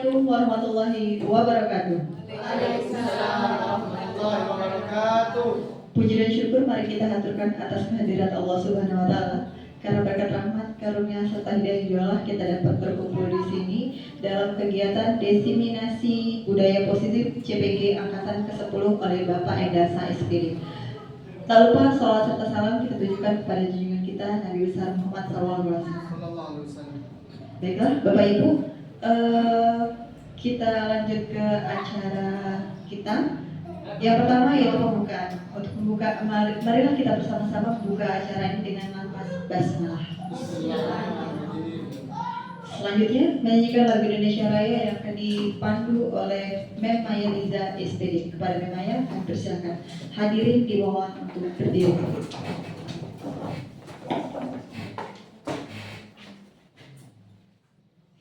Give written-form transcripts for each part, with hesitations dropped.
Assalamualaikum warahmatullahi wabarakatuh. Waalaikumsalam warahmatullahi wabarakatuh. Puji dan syukur mari kita haturkan atas kehadirat Allah Subhanahu wa taala. Karena berkat rahmat, karunia serta hidayah jualah kita dapat berkumpul di sini dalam kegiatan diseminasi budaya positif CPG angkatan ke-10 oleh Bapak Endasa SPD. Tak lupa salawat serta salam kita tujukan kepada junjungan kita Nabi besar Muhammad SAW. Baiklah Bapak Ibu, kita lanjut ke acara kita. Yang pertama yaitu pembukaan. Untuk membuka, marilah kita bersama-sama membuka acara ini dengan lafaz basmalah. Selanjutnya menyanyikan lagu Indonesia Raya yang akan dipandu oleh Mem Maya Liza SPD. Kepada Mem Maya kami persilakan. Hadirin dimohon untuk berdiri.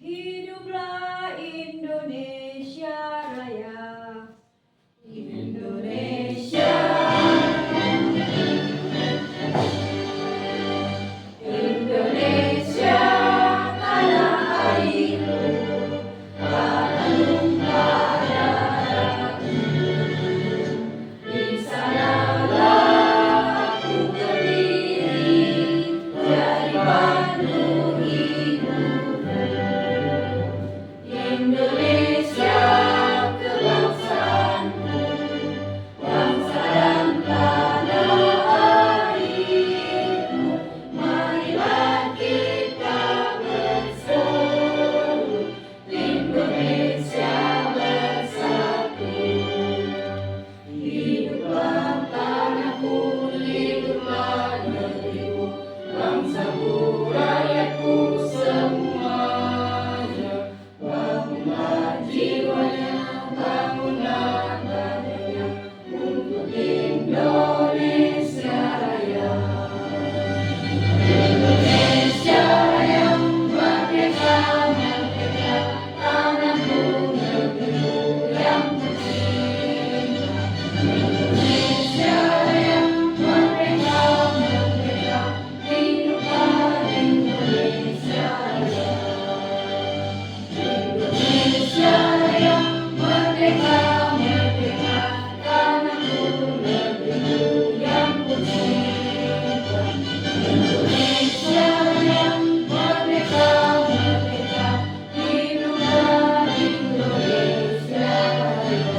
Hiduplah Indonesia Raya. Indonesia, Indonesia, tanah airku, tanah tumpah darahku. Di sanalah aku berdiri, jadi pandu hidupku. Indonesia, kebangsaanku, bangsa dan tanah airku. Marilah kita bersatu, Indonesia bersatu. Hiduplah tanahku, hiduplah negeriku, bangsaku, rakyatku semuanya. Bangunlah jiwanya, bangunlah badannya untuk Indonesia Raya. Indonesia Raya, merdeka, merdeka, tanahku, negeriku yang tercinta. Indonesia Raya, merdeka, merdeka, hiduplah Indonesia Raya. Indonesia Raya, merdeka, merdeka, tanahku, negeriku yang tercinta. Indonesia Raya, merdeka, merdeka, hiduplah Indonesia Raya.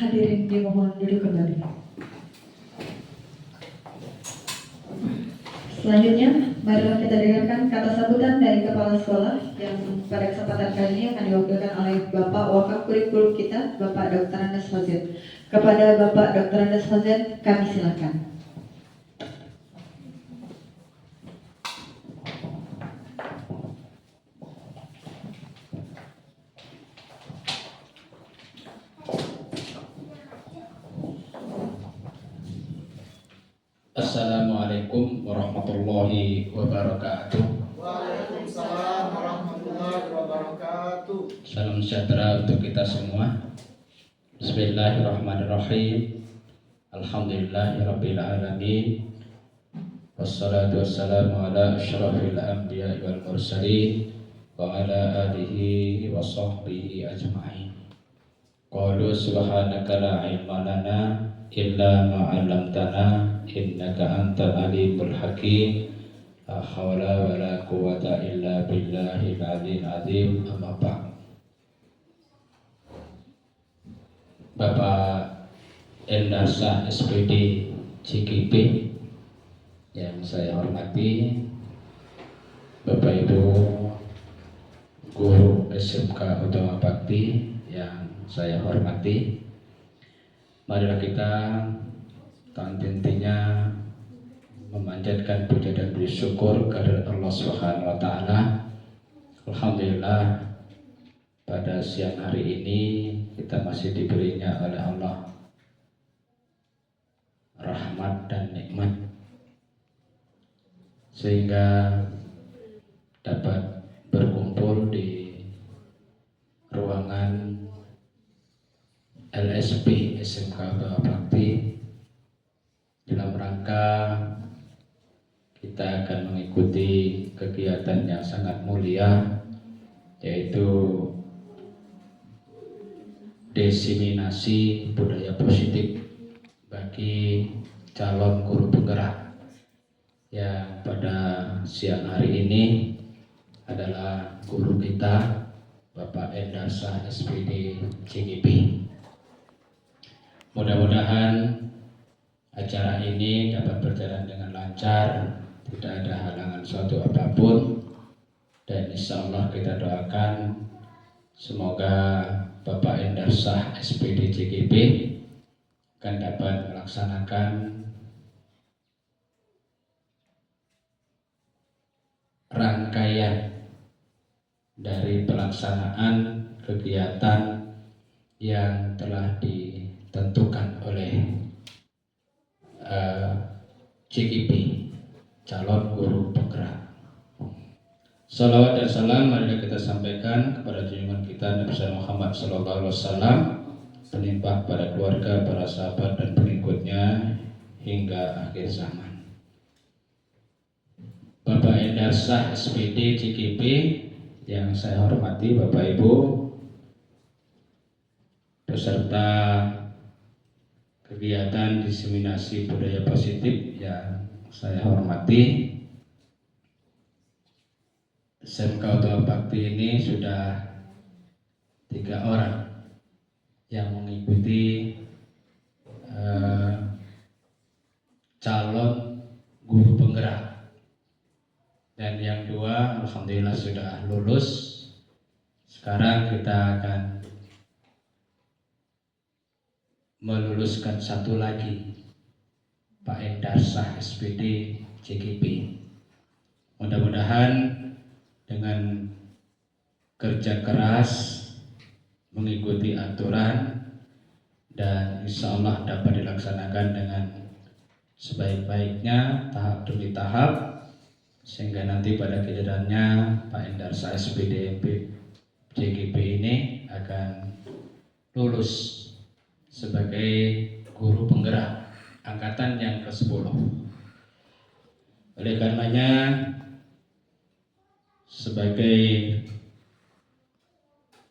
Hadirin dimohon duduk kembali. Selanjutnya, marilah kita dengarkan kata sambutan dari Kepala Sekolah yang pada kesempatan kali ini akan diwakilkan oleh Bapak Wakaf Kurikulum kita, Bapak Dr. Andes Fazil. Kepada Bapak Dr. Andes Fazil, kami silakan. Assalamualaikum warahmatullahi wabarakatuh. Waalaikumsalam warahmatullahi wabarakatuh. Salam sejahtera untuk kita semua. Bismillahirrahmanirrahim. Alhamdulillahirabbil alamin. Wassalatu wassalamu ala asyrafil anbiya'i wal mursalin wa ala alihi wa sahbihi ajma'in. Qalu subhanaka la ilma lana illa ma 'allamtana innaka antal alimul hakim. La haula wa la quwwata illa billahil aliyyil azim. Amma ba'd. Bapak Endasa SPD CKP yang saya hormati, Bapak Ibu guru SMK Utama Bakti yang saya hormati, marilah kita intinya memanjatkan puja dan bersyukur kepada Allah Subhanahu wa taala. Alhamdulillah pada siang hari ini kita masih diberinya oleh Allah rahmat dan nikmat sehingga dapat berkumpul di ruangan LSP SMK Utama Bakti dalam rangka kita akan mengikuti mengikuti kegiatan yang sangat mulia, yaitu diseminasi budaya positif bagi calon guru penggerak yang pada siang hari ini adalah guru kita Bapak Endar Shah SPD CGP. Mudah-mudahan acara ini dapat berjalan dengan lancar, tidak ada halangan suatu apapun, dan insya Allah kita doakan semoga Bapak Endar Shah SPD CGP akan dapat melaksanakan rangkaian dari pelaksanaan kegiatan yang telah ditentukan oleh CGP, calon guru penggerak. Salawat dan salam mari kita sampaikan kepada junjungan kita Nabi Muhammad SAW, pelimpah pada keluarga, para sahabat dan pengikutnya hingga akhir zaman. Bapak Endar Shah SPD CGP yang saya hormati, Bapak Ibu beserta kegiatan diseminasi budaya positif yang saya hormati, SMK Utama Bakti ini sudah 3 orang yang mengikuti calon guru penggerak, dan yang 2 alhamdulillah sudah lulus. Sekarang kita akan meluluskan 1 lagi, Pak Endar Shah SPD CGP. Mudah-mudahan dengan kerja keras, mengikuti aturan, dan insya Allah dapat dilaksanakan dengan sebaik-baiknya, tahap demi tahap, sehingga nanti pada gilirannya Pak Endar Shah SPD CGP ini akan lulus sebagai guru penggerak angkatan yang ke-10. Oleh karenanya, sebagai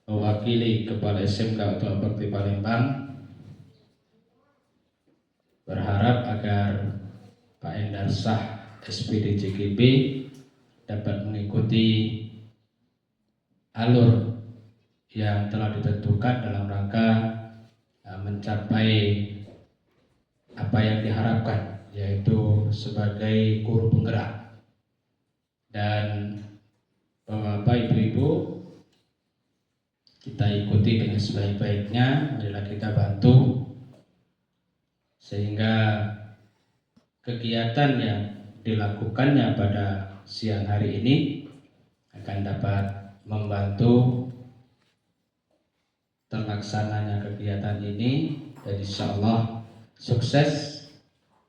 mewakili Kepala SMK Utama Bakti Palembang, berharap agar Pak Endar Shah SPD CGP dapat mengikuti alur yang telah ditentukan dalam rangka mencapai apa yang diharapkan, yaitu sebagai guru penggerak. Dan Bapak Ibu-Ibu, kita ikuti dengan sebaik-baiknya, marilah kita bantu sehingga kegiatan yang dilakukannya pada siang hari ini akan dapat membantu terlaksananya kegiatan ini, dan insya Allah sukses.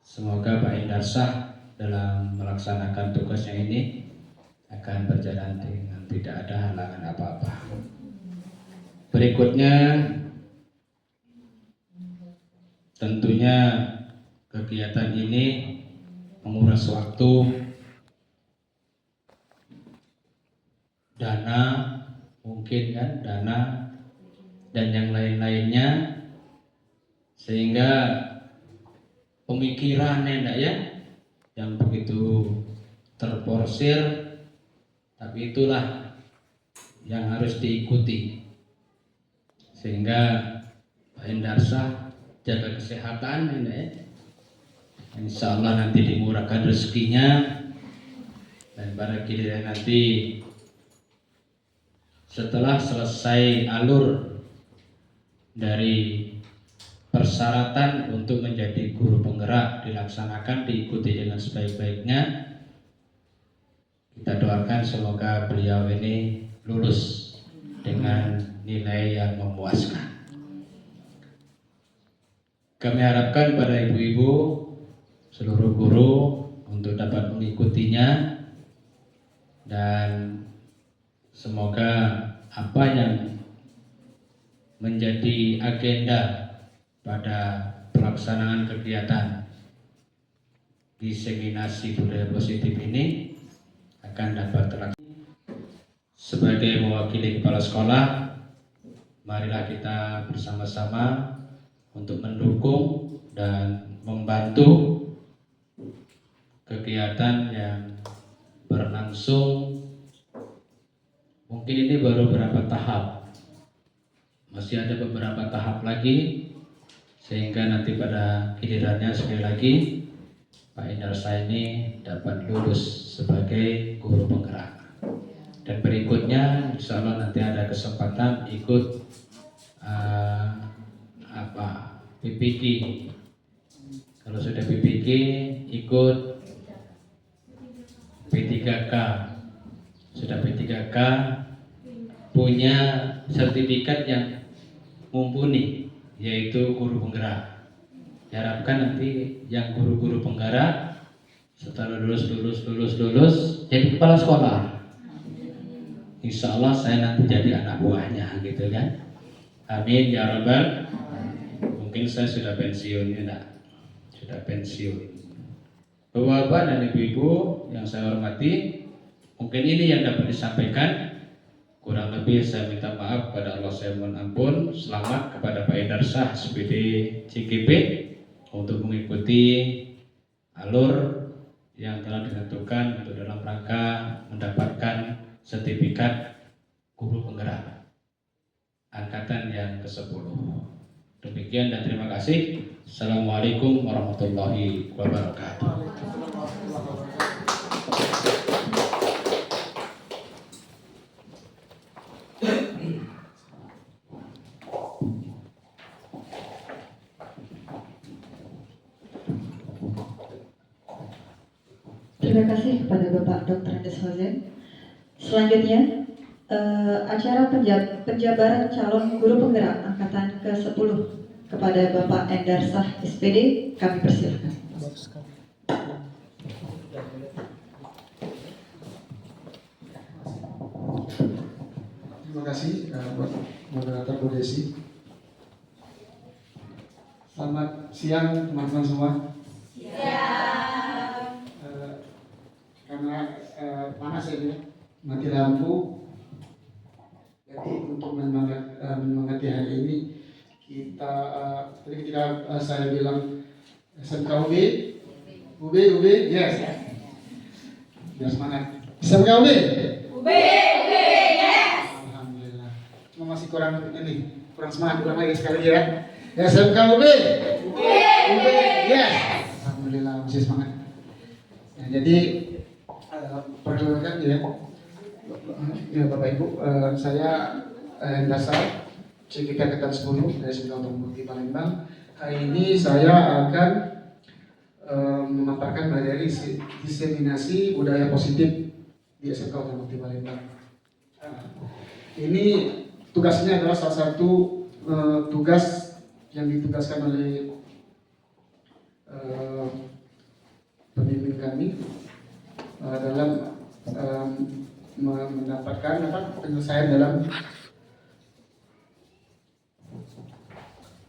Semoga Pak Endar Shah dalam melaksanakan tugasnya ini akan berjalan dengan tidak ada halangan apa-apa. Berikutnya tentunya kegiatan ini menguras waktu, dana, mungkin kan dana dan yang lain-lainnya, sehingga pemikiran ya yang begitu terporsir, tapi itulah yang harus diikuti, sehingga Pak Endar Shah jaga kesehatan ya. Insya Allah nanti dimurahkan rezekinya, dan pada giliran nanti setelah selesai alur dari persyaratan untuk menjadi guru penggerak dilaksanakan, diikuti dengan sebaik-baiknya, kita doakan semoga beliau ini lulus dengan nilai yang memuaskan. Kami harapkan pada ibu-ibu, seluruh guru untuk dapat mengikutinya, dan semoga apa yang menjadi agenda pada pelaksanaan kegiatan diseminasi budaya positif ini akan dapat terlaksana. Sebagai mewakili kepala sekolah, marilah kita bersama-sama untuk mendukung dan membantu kegiatan yang berlangsung. Mungkin ini baru beberapa tahap, masih ada beberapa tahap lagi, sehingga nanti pada gilirannya sekali lagi Pak Indarsa ini dapat lulus sebagai guru penggerak. Dan berikutnya insya Allah nanti ada kesempatan ikut PPK. Kalau sudah PPK ikut P3K. Sudah P3K punya sertifikat yang mumpuni, yaitu guru penggerak. Diharapkan nanti yang guru-guru penggerak setelah lulus jadi kepala sekolah. Insya Allah saya nanti jadi anak buahnya, gitu kan? Amin ya Rabbal. Mungkin saya sudah pensiun, ya, sudah pensiun. Bapak-bapak dan ibu-ibu yang saya hormati, mungkin ini yang dapat disampaikan. Kurang lebih saya minta maaf kepada Allah, saya mohon ampun. Selamat kepada Pak Indarsa SPD CGP untuk mengikuti alur yang telah ditentukan untuk dalam rangka mendapatkan sertifikat guru penggerak angkatan yang ke-10. Demikian dan terima kasih. Assalamualaikum warahmatullahi wabarakatuh. Terima kasih kepada Bapak Dr. Andes Hozen. Selanjutnya, acara penjabaran calon guru penggerak angkatan ke-10 kepada Bapak Endarsah SPD, kami persilahkan. Terima kasih buat moderator Bu Desi. Selamat siang teman-teman semua. Karena panas ini, mati lampu. Jadi untuk menyemangati hari ini kita tadi ketika saya bilang SMK UB, yes. Biar semangat. SMK UB, yes. Alhamdulillah. Cuma masih kurang semangat, kurang lagi sekali ya. SMK UB, yes. Alhamdulillah masih semangat. Ya, jadi perkenalkan ya Bapak Ibu, saya Endarsah CGP Angkatan 10 dari Sekolah Otomotif Palembang. Hari ini saya akan memaparkan materi diseminasi budaya positif di SMK Otomotif Palembang. Ini tugasnya adalah salah satu tugas yang ditugaskan oleh pemimpin kami dalam mendapatkan penyelesaian dalam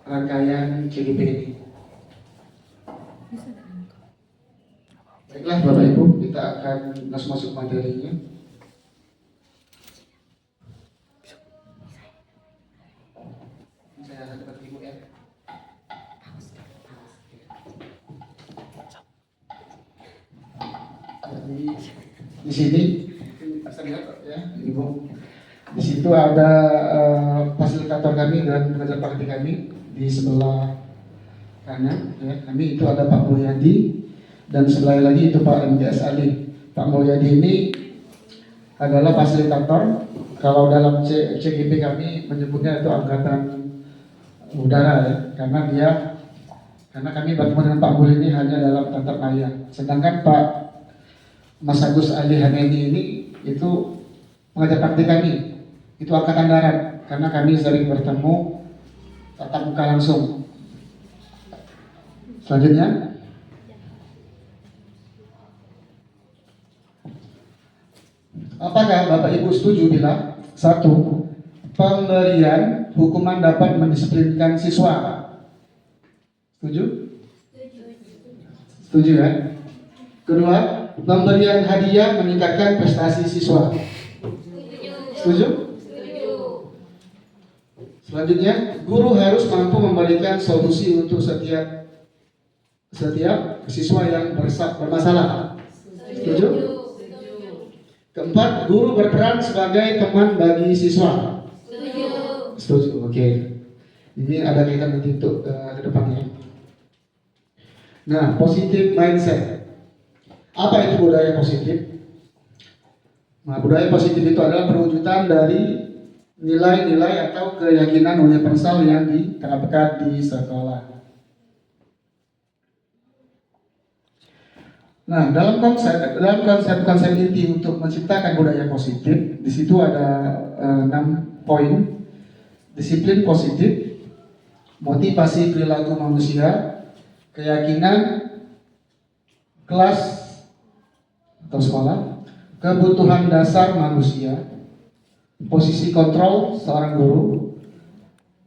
rangkaian CGP ini. Baiklah Bapak Ibu, kita akan langsung masuk materinya. Saya dapat Ibu ya. Jadi di sini bisa lihat ya Ibu. Di situ ada fasilitator kami dan pengajar praktik kami di sebelah kanan. Ya. Kami itu ada Pak Mulyadi dan sebelah lagi itu Pak MDS Ali. Pak Mulyadi ini adalah fasilitator. Kalau dalam CGP kami menyebutnya itu angkatan udara ya, karena kami bertemu dengan Pak Mulyadi ini hanya dalam tatap maya. Sedangkan Pak Mas Agus Ali Hamedi ini itu pengajar praktik kami, itu angkatan darat, karena kami sering bertemu tatap muka langsung. Selanjutnya, apakah Bapak Ibu setuju bila 1. Pemberian hukuman dapat mendisiplinkan siswa? Setuju? Setuju ya? Kedua, Pemberian hadiah meningkatkan prestasi siswa. Setuju? Selanjutnya, guru harus mampu memberikan solusi untuk setiap siswa yang bermasalah. Setuju? Keempat, guru berperan sebagai teman bagi siswa. Setuju. Oke. Ini ada kaitan nanti untuk ke depannya. Nah, positive mindset. Apa itu budaya positif? Nah, budaya positif itu adalah perwujudan dari nilai-nilai atau keyakinan universal yang diterapkan di sekolah. Nah, dalam konsep inti untuk menciptakan budaya positif, di situ ada 6 poin. Disiplin positif, motivasi perilaku manusia, keyakinan kelas atau sekolah, kebutuhan dasar manusia, posisi kontrol seorang guru,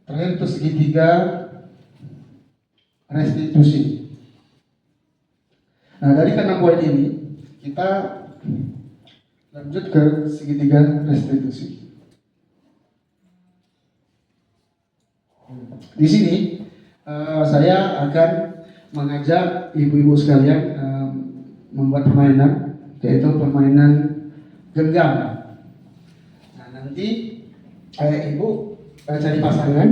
terakhir itu segitiga restitusi. Nah, dari ke-6 poin ini kita lanjut ke segitiga restitusi. Di sini saya akan mengajak ibu-ibu sekalian membuat permainan, yaitu permainan genggam. Nah, nanti ibu cari pasangan,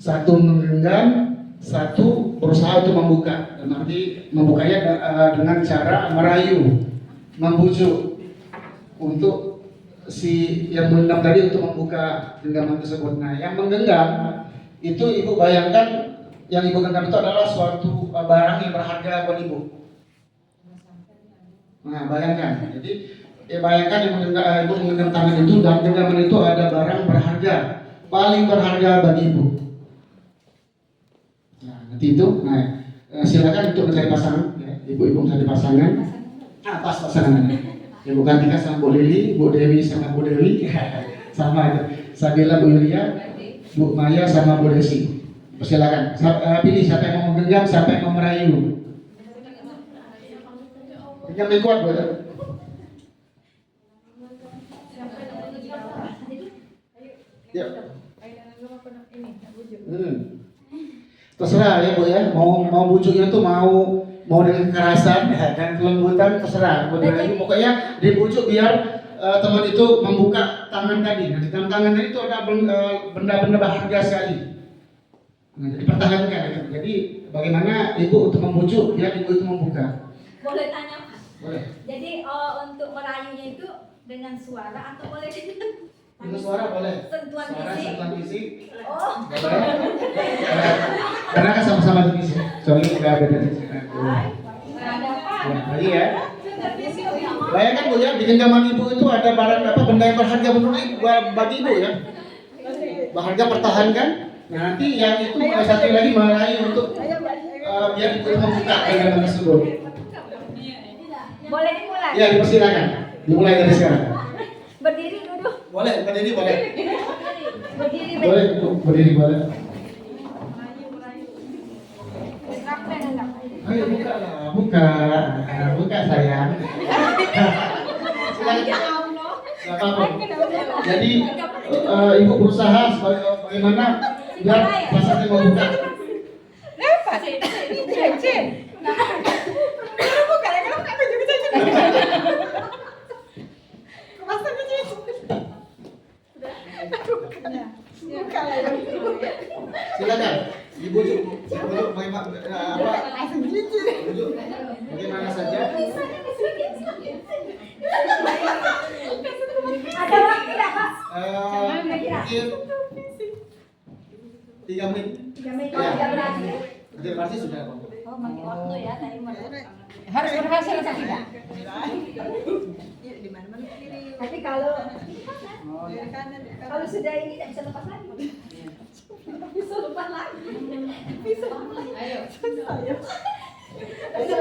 satu menggenggam, satu berusaha untuk membuka. Dan nanti membukanya dengan cara merayu, membujuk untuk si yang menggenggam tadi untuk membuka genggaman tersebut. Nah, yang menggenggam itu ibu bayangkan, yang ibu genggam itu adalah suatu barang yang berharga buat ibu. Nah, bayangkan. Jadi bayangkan yang ibu menggenggam tangan itu, dan genggaman itu ada barang berharga, paling berharga bagi ibu. Nah, nanti itu, silakan untuk mencari pasangan, ya. Ibu-ibu mencari pasangan. Pas pasangannya. Ibu Kartika sama Bu Lili, Bu Dewi sama Bu Dewi, sama aja. Sabila, Bu Yulia, Bu Maya sama Bu Desi. Silakan. Pilih siapa yang mau menggenggam, siapa yang mau merayu. Genggam yang kuat, Bu. Ya. Terserah ya, Bu ya. Mau bujuknya tuh mau dengan kekerasan dan kelembutan, terserah. Pokoknya dibujuk biar teman itu membuka tangan tadi. Nah, di dalam tangan tadi itu ada benda-benda berharga sekali. Nah, jadi pertahankan itu. Jadi bagaimana ibu untuk membujuk biar ibu itu membuka? Boleh tanya Pak? Boleh. Jadi untuk merayunya itu dengan suara atau boleh Dengan suara boleh. sentuhan Suara, fisik? sentuhan fisik. Oh. Gak boleh. Karena kan sama-sama jenis ya. Soalnya nggak beda jenis. Ada apa? Ya, lagi ya. Bayangkan Bu ya, di genggaman ibu itu ada barang apa, benda yang berharga menurut ibu, bagi ibu ya. Berharga, pertahankan. Nah, nanti yang itu satu lagi merayu untuk biar ibu membuka genggaman tersebut. Boleh dimulai? Ya, dipersilakan. Dimulai dari sekarang. Berdiri dulu. Boleh, berdiri boleh. Berdiri. Boleh, berdiri boleh. Ayo buka lah, buka sayang. Silakan. Gak apa-apa. Jadi ibu berusaha bagaimana biar pasarnya membuka. Silakan. Dibujuk bagaimana bagaimana saja. Ada waktu nggak Pak? Mungkin 3 menit. 3 menit. Ya. 3 berarti. Udah pasti sudah. Oh, pakai waktu ya timer. Harus berhasil atau tidak? Tapi kalau sudah ini tidak bisa lepas lagi. Bisa lepas lagi. Bisa. Ayo. Bisa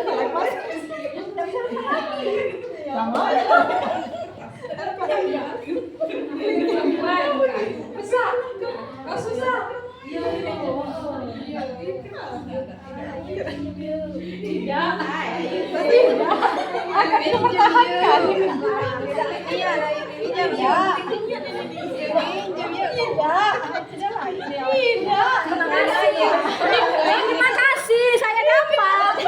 lepas. Tidak bisa lepas lagi. Susah. Oh, susah. Tidak. Tapi mempertahankan. Iya, pinjam ya. Pinjam ya. Tidak. Terima kasih. Terima kasih, saya dapat.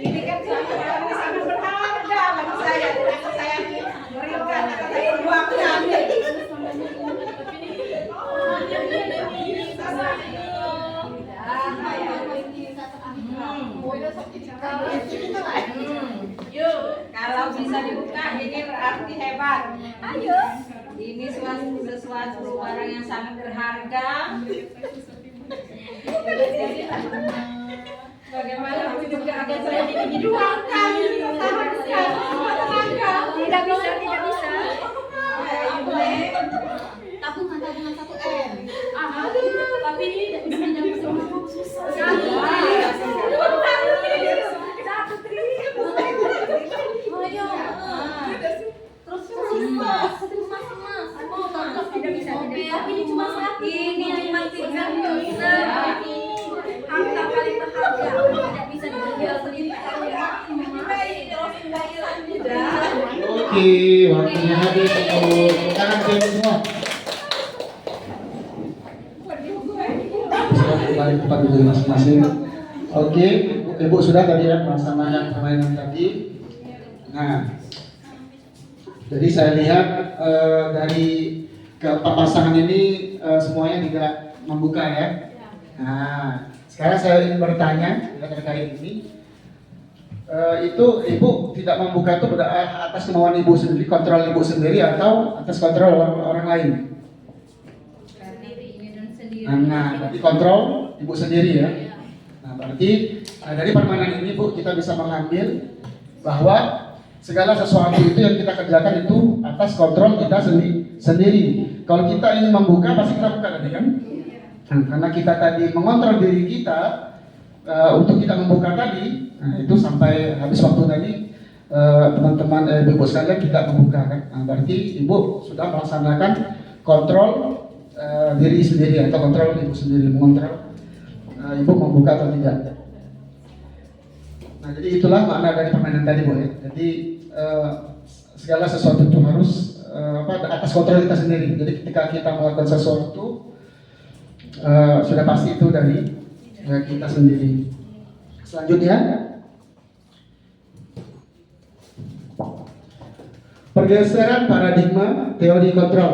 Ini kan sangat berharga bagi saya. Saya berikan, saya luangkan. Yuk, kalau bisa dibuka ini berarti hebat. Ayo. Ini sesuatu barang yang sangat berharga. Bagaimana juga agar saya dijualkan, dipertahankan, tenaga. Tidak bisa. Tabungan 1 M. Tapi ini tidak bisa nyampe sama susah. Ini cuma 3 bisa. Harta paling berharga tidak bisa dijual sendiri. Oke, waktunya habis. Tangan kalian semua. Silakan kembali ke tempat duduk masing-masing. Oke, Ibu sudah tadi ya melaksanakan permainan tadi. Nah, jadi saya lihat dari keempat pasangan ini semuanya tidak membuka ya. Nah, sekarang saya ingin bertanya terkait ini. Itu Ibu tidak membuka itu atas kemauan Ibu sendiri, kontrol Ibu sendiri atau atas kontrol orang lain? Nah, berarti kontrol Ibu sendiri ya. Nah, berarti dari permainan ini Bu kita bisa mengambil bahwa segala sesuatu itu yang kita kerjakan itu atas kontrol kita sendiri. Kalau kita ingin membuka pasti kita buka tadi kan? Nah, karena kita tadi mengontrol diri kita untuk kita membuka tadi, nah itu sampai habis waktu tadi teman-teman ibu sekalian kita membuka kan. Nah, berarti Ibu sudah melaksanakan kontrol diri sendiri atau kontrol Ibu sendiri, mengontrol Ibu membuka atau tidak. Nah, jadi itulah makna dari permainan tadi Bu ya. Jadi segala sesuatu itu harus atas kontrol kita sendiri. Jadi ketika kita melakukan sesuatu sudah pasti itu dari kita sendiri. Selanjutnya, pergeseran paradigma teori kontrol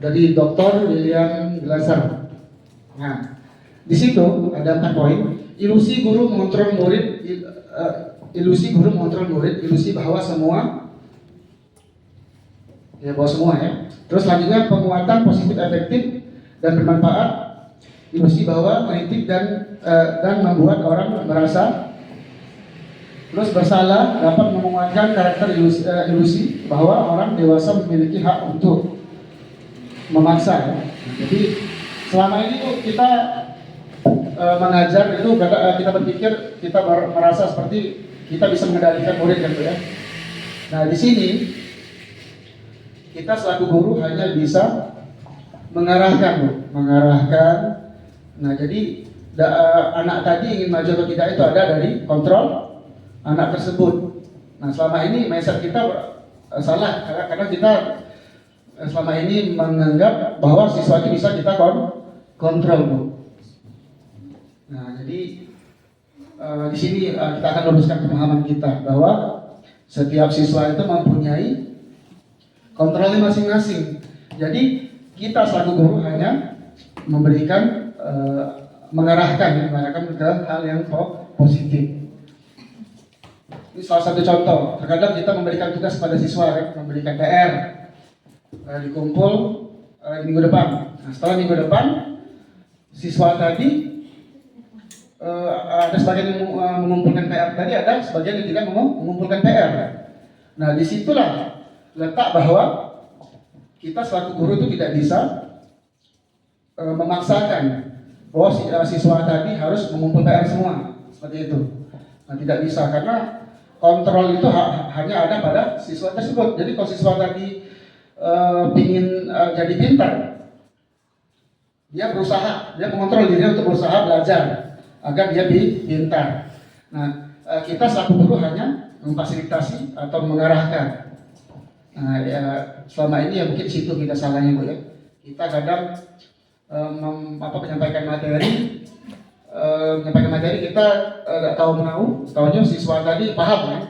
dari Dr. William Glasser. Nah, di situ ada 4 poin. Ilusi guru mengontrol murid, ilusi bahwa semua ya Terus selanjutnya penguatan positif efektif dan bermanfaat, ilusi bahwa kritik dan membuat orang merasa terus bersalah dapat menguatkan karakter ilusi bahwa orang dewasa memiliki hak untuk memaksa ya. Jadi selama ini kita mengajar itu kita berpikir kita merasa seperti kita bisa mengendalikan murid gitu ya. Nah di sini kita selaku guru hanya bisa mengarahkan. Nah jadi anak tadi ingin maju atau tidak itu ada dari kontrol anak tersebut. Nah selama ini mindset kita salah karena kita selama ini menganggap bahwa siswa itu bisa kita kontrol Bu. Nah jadi di sini kita akan luruskan pemahaman kita bahwa setiap siswa itu mempunyai kontrolnya masing-masing. Jadi kita selaku guru hanya memberikan mengarahkan ke hal yang positif. Ini salah satu contoh. Terkadang kita memberikan tugas pada siswa, memberikan PR, dikumpul minggu depan. Nah, setelah minggu depan, siswa tadi ada sebagian yang mengumpulkan PR tadi, ada sebagian yang tidak mengumpulkan PR. Nah, disitulah letak bahwa kita selaku guru itu tidak bisa memaksakan bahwa siswa tadi harus mengumpul PR semua, seperti itu. Nah, tidak bisa karena kontrol itu hanya ada pada siswa tersebut. Jadi kalau siswa tadi ingin jadi pintar, dia berusaha, dia mengontrol dirinya untuk berusaha belajar agar dia pintar. Nah, kita selaku guru hanya memfasilitasi atau mengarahkan. Nah, selama ini ya mungkin situ kita salahnya Bu ya. Kita kadang menyampaikan materi, kita nggak tahu menahu, tahunya siswa tadi paham ya.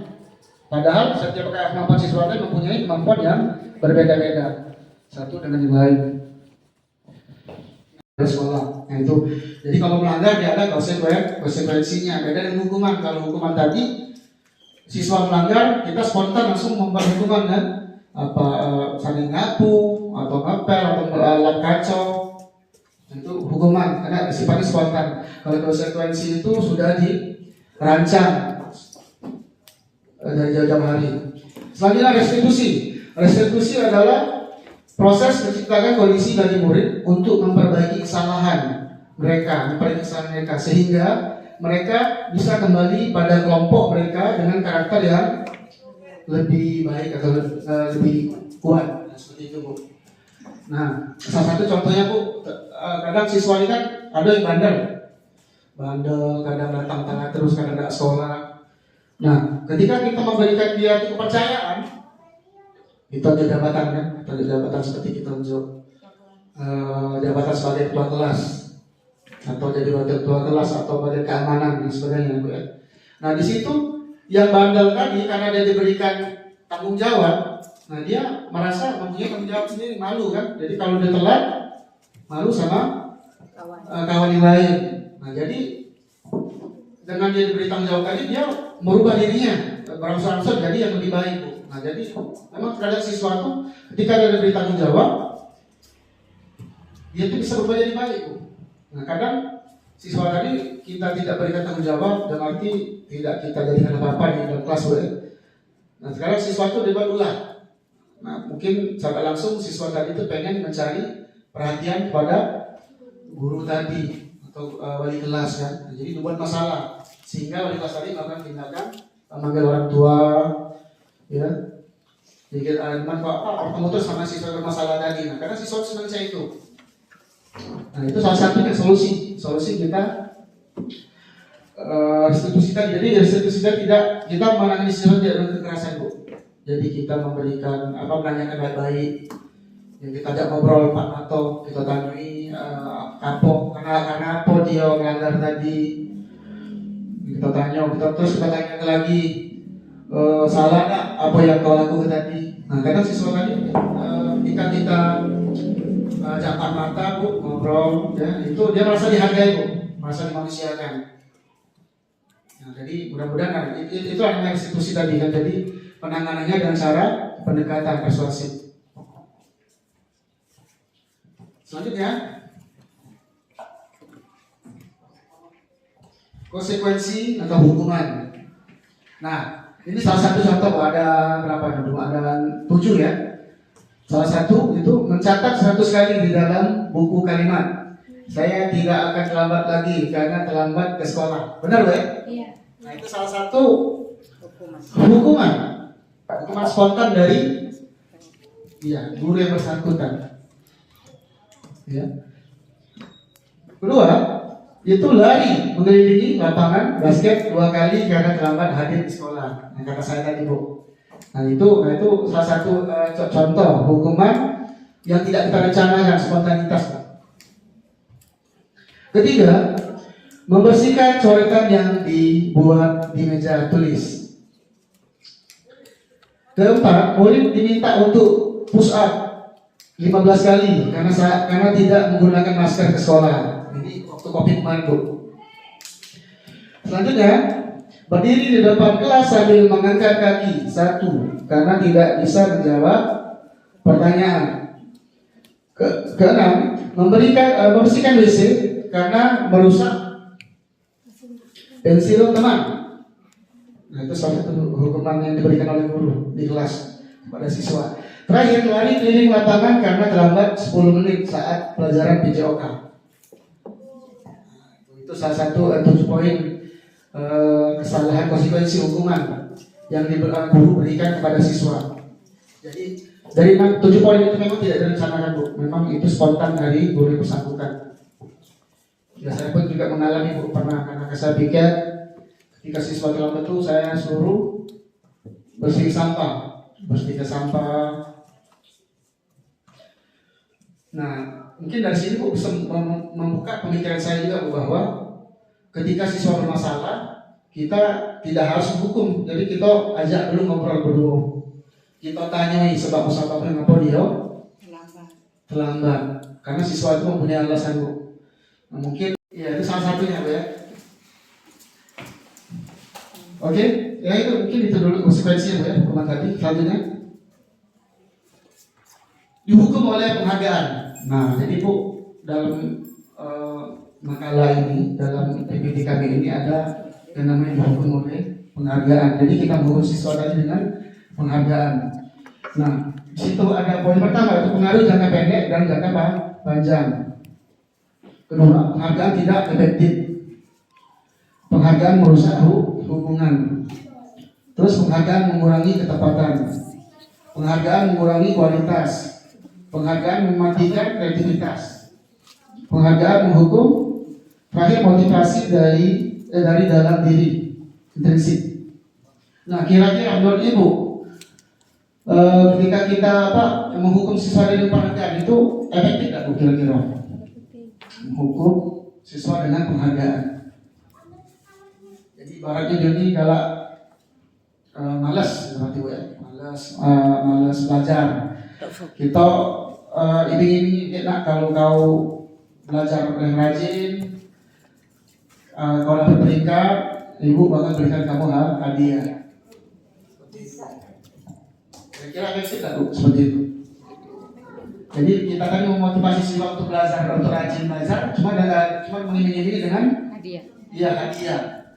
Padahal setiap kemampuan siswa tadi mempunyai kemampuan yang berbeda-beda satu dengan yang lain. Sekolah, nah itu. Jadi kalau melanggar dia ada konsekuensinya. Beda dengan hukuman. Kalau hukuman tadi siswa melanggar, kita spontan langsung membuat hukuman kan, saling ngapu atau ngepel atau lap kacau. Itu hukuman karena sifatnya spontan. Kalau konsekuensi itu sudah dirancang dari jauh-jauh hari. Selanjutnya restitusi. Restitusi adalah proses menciptakan kondisi bagi murid untuk memperbaiki kesalahan mereka, sehingga mereka bisa kembali pada kelompok mereka dengan karakter yang lebih baik atau lebih kuat. Seperti itu Bu. Nah, salah satu contohnya Bu, kadang siswa ini kan ada yang bandel, kadang datang telat terus, kadang tidak sekolah. Nah, ketika kita memberikan dia kepercayaan, kita ada jabatan kan, ada jabatan seperti kita untuk jabatan sebagai ketua kelas, atau jadi wakil ketua kelas, atau bagian keamanan dan sebagainya Bu ya. Nah, di situ yang bandel tadi karena dia diberikan tanggung jawab, nah dia merasa mempunyai tanggung jawab sendiri, malu kan. Jadi kalau dia telat, malu sama kawan yang lain. Nah, jadi dengan dia diberi tanggung jawab tadi, dia merubah dirinya berangsur-angsur jadi yang lebih baik Bu. Nah, jadi memang terhadap siswa itu ketika dia diberi tanggung jawab, dia itu bisa berubah jadi baik Bu. Nah, kadang siswa tadi kita tidak berikan tanggung jawab dan arti tidak kita jadikan apa-apa di dalam kelas Bu. Nah, sekarang siswa itu dibuat ulah. Nah, mungkin secara langsung siswa tadi itu pengen mencari perhatian kepada guru tadi atau wali kelas kan. Nah, jadi dibuat masalah sehingga wali kelas tadi melakukan tindakan memanggil orang tua, ya. Jadi teman kamu terus sama siswa bermasalah tadi. Nah, karena siswa senang saya itu. Nah, itu salah satunya solusi kita restitusi tadi. Jadi restitusi tadi tidak kita menangani siswa tidak dengan kekerasan Bu. Jadi kita memberikan menanyakan baik-baik. Ya, kita ajak ngobrol Pak Mato, kita tanyai karena apa dia melanggar tadi. Kita tanya lagi salah nggak apa yang kau lakukan tadi. Nah, kadang siswa tadi ketika kita ajak Pak Mata Bu ngobrol, ya, itu dia merasa dihargai Bu, merasa dimanusiakan. Nah, jadi mudah-mudahan itu namanya restitusi tadi kan. Jadi penanganannya dengan cara pendekatan persuasif. Selanjutnya, konsekuensi atau hukuman. Nah, ini salah satu contoh, ada berapa? Ada 7 ya. Salah satu itu mencatat 100 kali di dalam buku kalimat. Saya tidak akan terlambat lagi karena terlambat ke sekolah. Benar Bu? Iya. Nah, itu salah satu hukuman spontan dari guru yang bersangkutan. Ya. Kedua, itu lari mengelilingi lapangan basket 2 kali karena terlambat hadir di sekolah. Nah, kata saya tadi Bu. Nah, itu salah satu contoh hukuman yang tidak kita rencanakan, spontanitas. Ketiga, membersihkan coretan yang dibuat di meja tulis. Keempat, murid diminta untuk push up 15 kali karena tidak menggunakan masker ke sekolah. Ini waktu Covid kemarin Bu. Selanjutnya, berdiri di depan kelas sambil mengangkat kaki 1 karena tidak bisa menjawab pertanyaan. Keenam, membersihkan WC karena merusak pensil teman. Nah, itu salah satu hukuman yang diberikan oleh guru di kelas kepada siswa. Terakhir, lari keliling lapangan karena terlambat 10 menit saat pelajaran PJOK. Itu salah satu 7 poin kesalahan konsekuensi hukuman yang guru berikan kepada siswa. Jadi dari 7 poin itu memang tidak direncanakan Bu, memang itu spontan dari guru yang bersangkutan. Ya saya pun juga mengalami Bu, pernah karena saya pikir ketika siswa terlambat itu saya suruh bersihkan sampah. Nah mungkin dari sini Bu bisa membuka pemikiran saya juga Bu, bahwa ketika siswa bermasalah kita tidak harus hukum, jadi kita ajak dulu ngobrol berdua. Kita tanyai sebab-sebabnya kenapa dia terlambat. Karena siswa itu mempunyai alasan Bu. Nah, mungkin ya itu salah satunya Bu ya. Oke, ya itu mungkin itu dulu konsekuensinya Bu ya, hukuman tadi. Selanjutnya dihukum oleh penghargaan. Nah, jadi Bu dalam makalah ini, dalam PPT kami ini ada yang namanya dihukum oleh penghargaan. Jadi kita menghukum siswa tadi dengan penghargaan. Nah, di situ ada poin pertama, itu pengaruh jangka pendek dan jangka panjang. Kedua, penghargaan tidak efektif. Penghargaan merusak hubungan. Terus penghargaan mengurangi ketepatan. Penghargaan mengurangi kualitas. Penghargaan mematikan kreativitas. Penghargaan menghukum. Terakhir, motivasi dari dalam diri, intrinsik. Nah, kira-kira menurut Ibu, ketika kita menghukum siswa dengan penghargaan itu efektif nggak Bu kira-kira? Menghukum siswa dengan penghargaan. Jadi ibaratnya dia ini galak, malas, berarti Bu ya, malas belajar. Kita ini enak kalau kau belajar yang rajin. Kalau dapat peringkat, Ibu bakal berikan kamu hadiah. Kira-kira efektif nggak Bu seperti itu? Jadi kita kan memotivasi siswa untuk belajar, untuk rajin belajar, cuma mengiming-imingi dengan Hadiah. iya hadiah.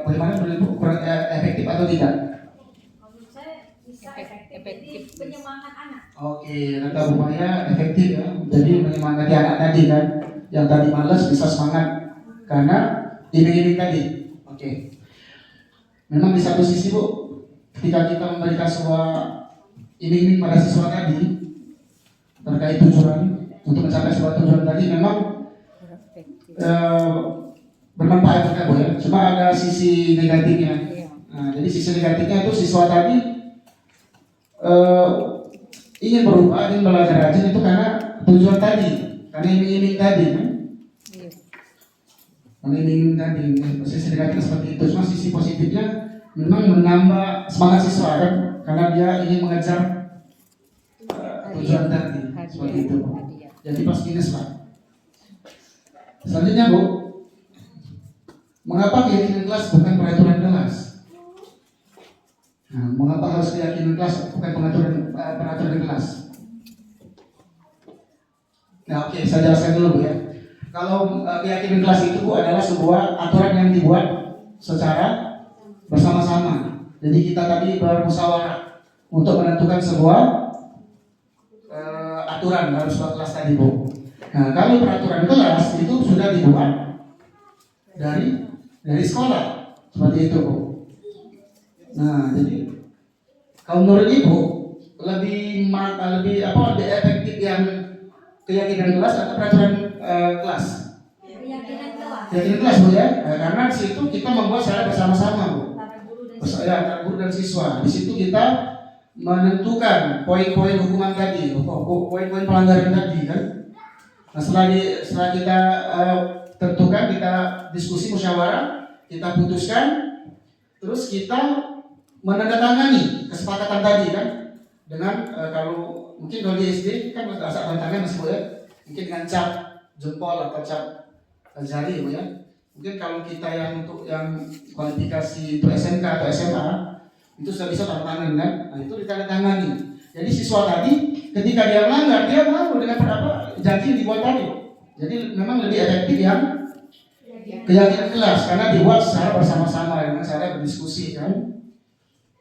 Bagaimana menurut Ibu, kurang efektif atau tidak? Menurut saya bisa Efektif. efektif penyemangat anak. Oke, kata rumahnya efektif ya. Jadi menyemangati anak tadi kan, yang tadi malas bisa semangat karena iming-iming tadi. Oke. Memang di satu sisi Bu, ketika kita memberikan sebuah iming-iming pada siswa tadi terkait tujuan untuk mencapai sebuah tujuan tadi memang bermanfaat juga Bu ya. Cuma ada sisi negatifnya. Nah, jadi sisi negatifnya itu siswa tadi ingin berubah, ingin belajar rajin itu karena tujuan tadi, karena iming-iming tadi kan. Karena iming-iming tadi, sisi negatifnya seperti itu. Cuma sisi positifnya memang menambah semangat siswa kan, karena dia ingin mengejar tujuan tadi, seperti itu. Jadi plus minus Pak. Selanjutnya Bu, mengapa keyakinan kelas bukan peraturan kelas? Nah, mengapa harus keyakinan kelas bukan peraturan kelas? Nah, oke, saya jelaskan dulu Bu ya. Kalau keyakinan kelas itu Bu adalah sebuah aturan yang dibuat secara bersama-sama. Jadi kita tadi bermusyawarah untuk menentukan sebuah aturan dalam sebuah kelas tadi Bu. Nah, kalau peraturan kelas itu sudah dibuat dari sekolah seperti itu Bu. Nah, jadi kalau menurut Ibu lebih efektif yang keyakinan kelas atau peraturan kelas? Keyakinan kelas Bu ya, karena di situ kita membuat secara bersama-sama Bu. Antara guru dan siswa. Di situ kita menentukan poin-poin hukuman tadi, poin-poin pelanggaran tadi kan. Nah, setelah kita tentukan, kita diskusi musyawarah, kita putuskan, terus kita menandatangani kesepakatan tadi kan dengan kalau di SD kan asal tanda tangan Mas Bu ya, mungkin dengan cap jempol atau cap jari Bu ya. Mungkin kalau kita yang untuk yang kualifikasi untuk SMK atau SMA itu sudah bisa tanda tangan kan, nah itu ditandatangani. Jadi siswa tadi ketika dia melanggar dia malu dengan janji yang dibuat tadi. Jadi memang lebih efektif yang keyakinan kelas karena dibuat secara bersama-sama dengan cara berdiskusi kan.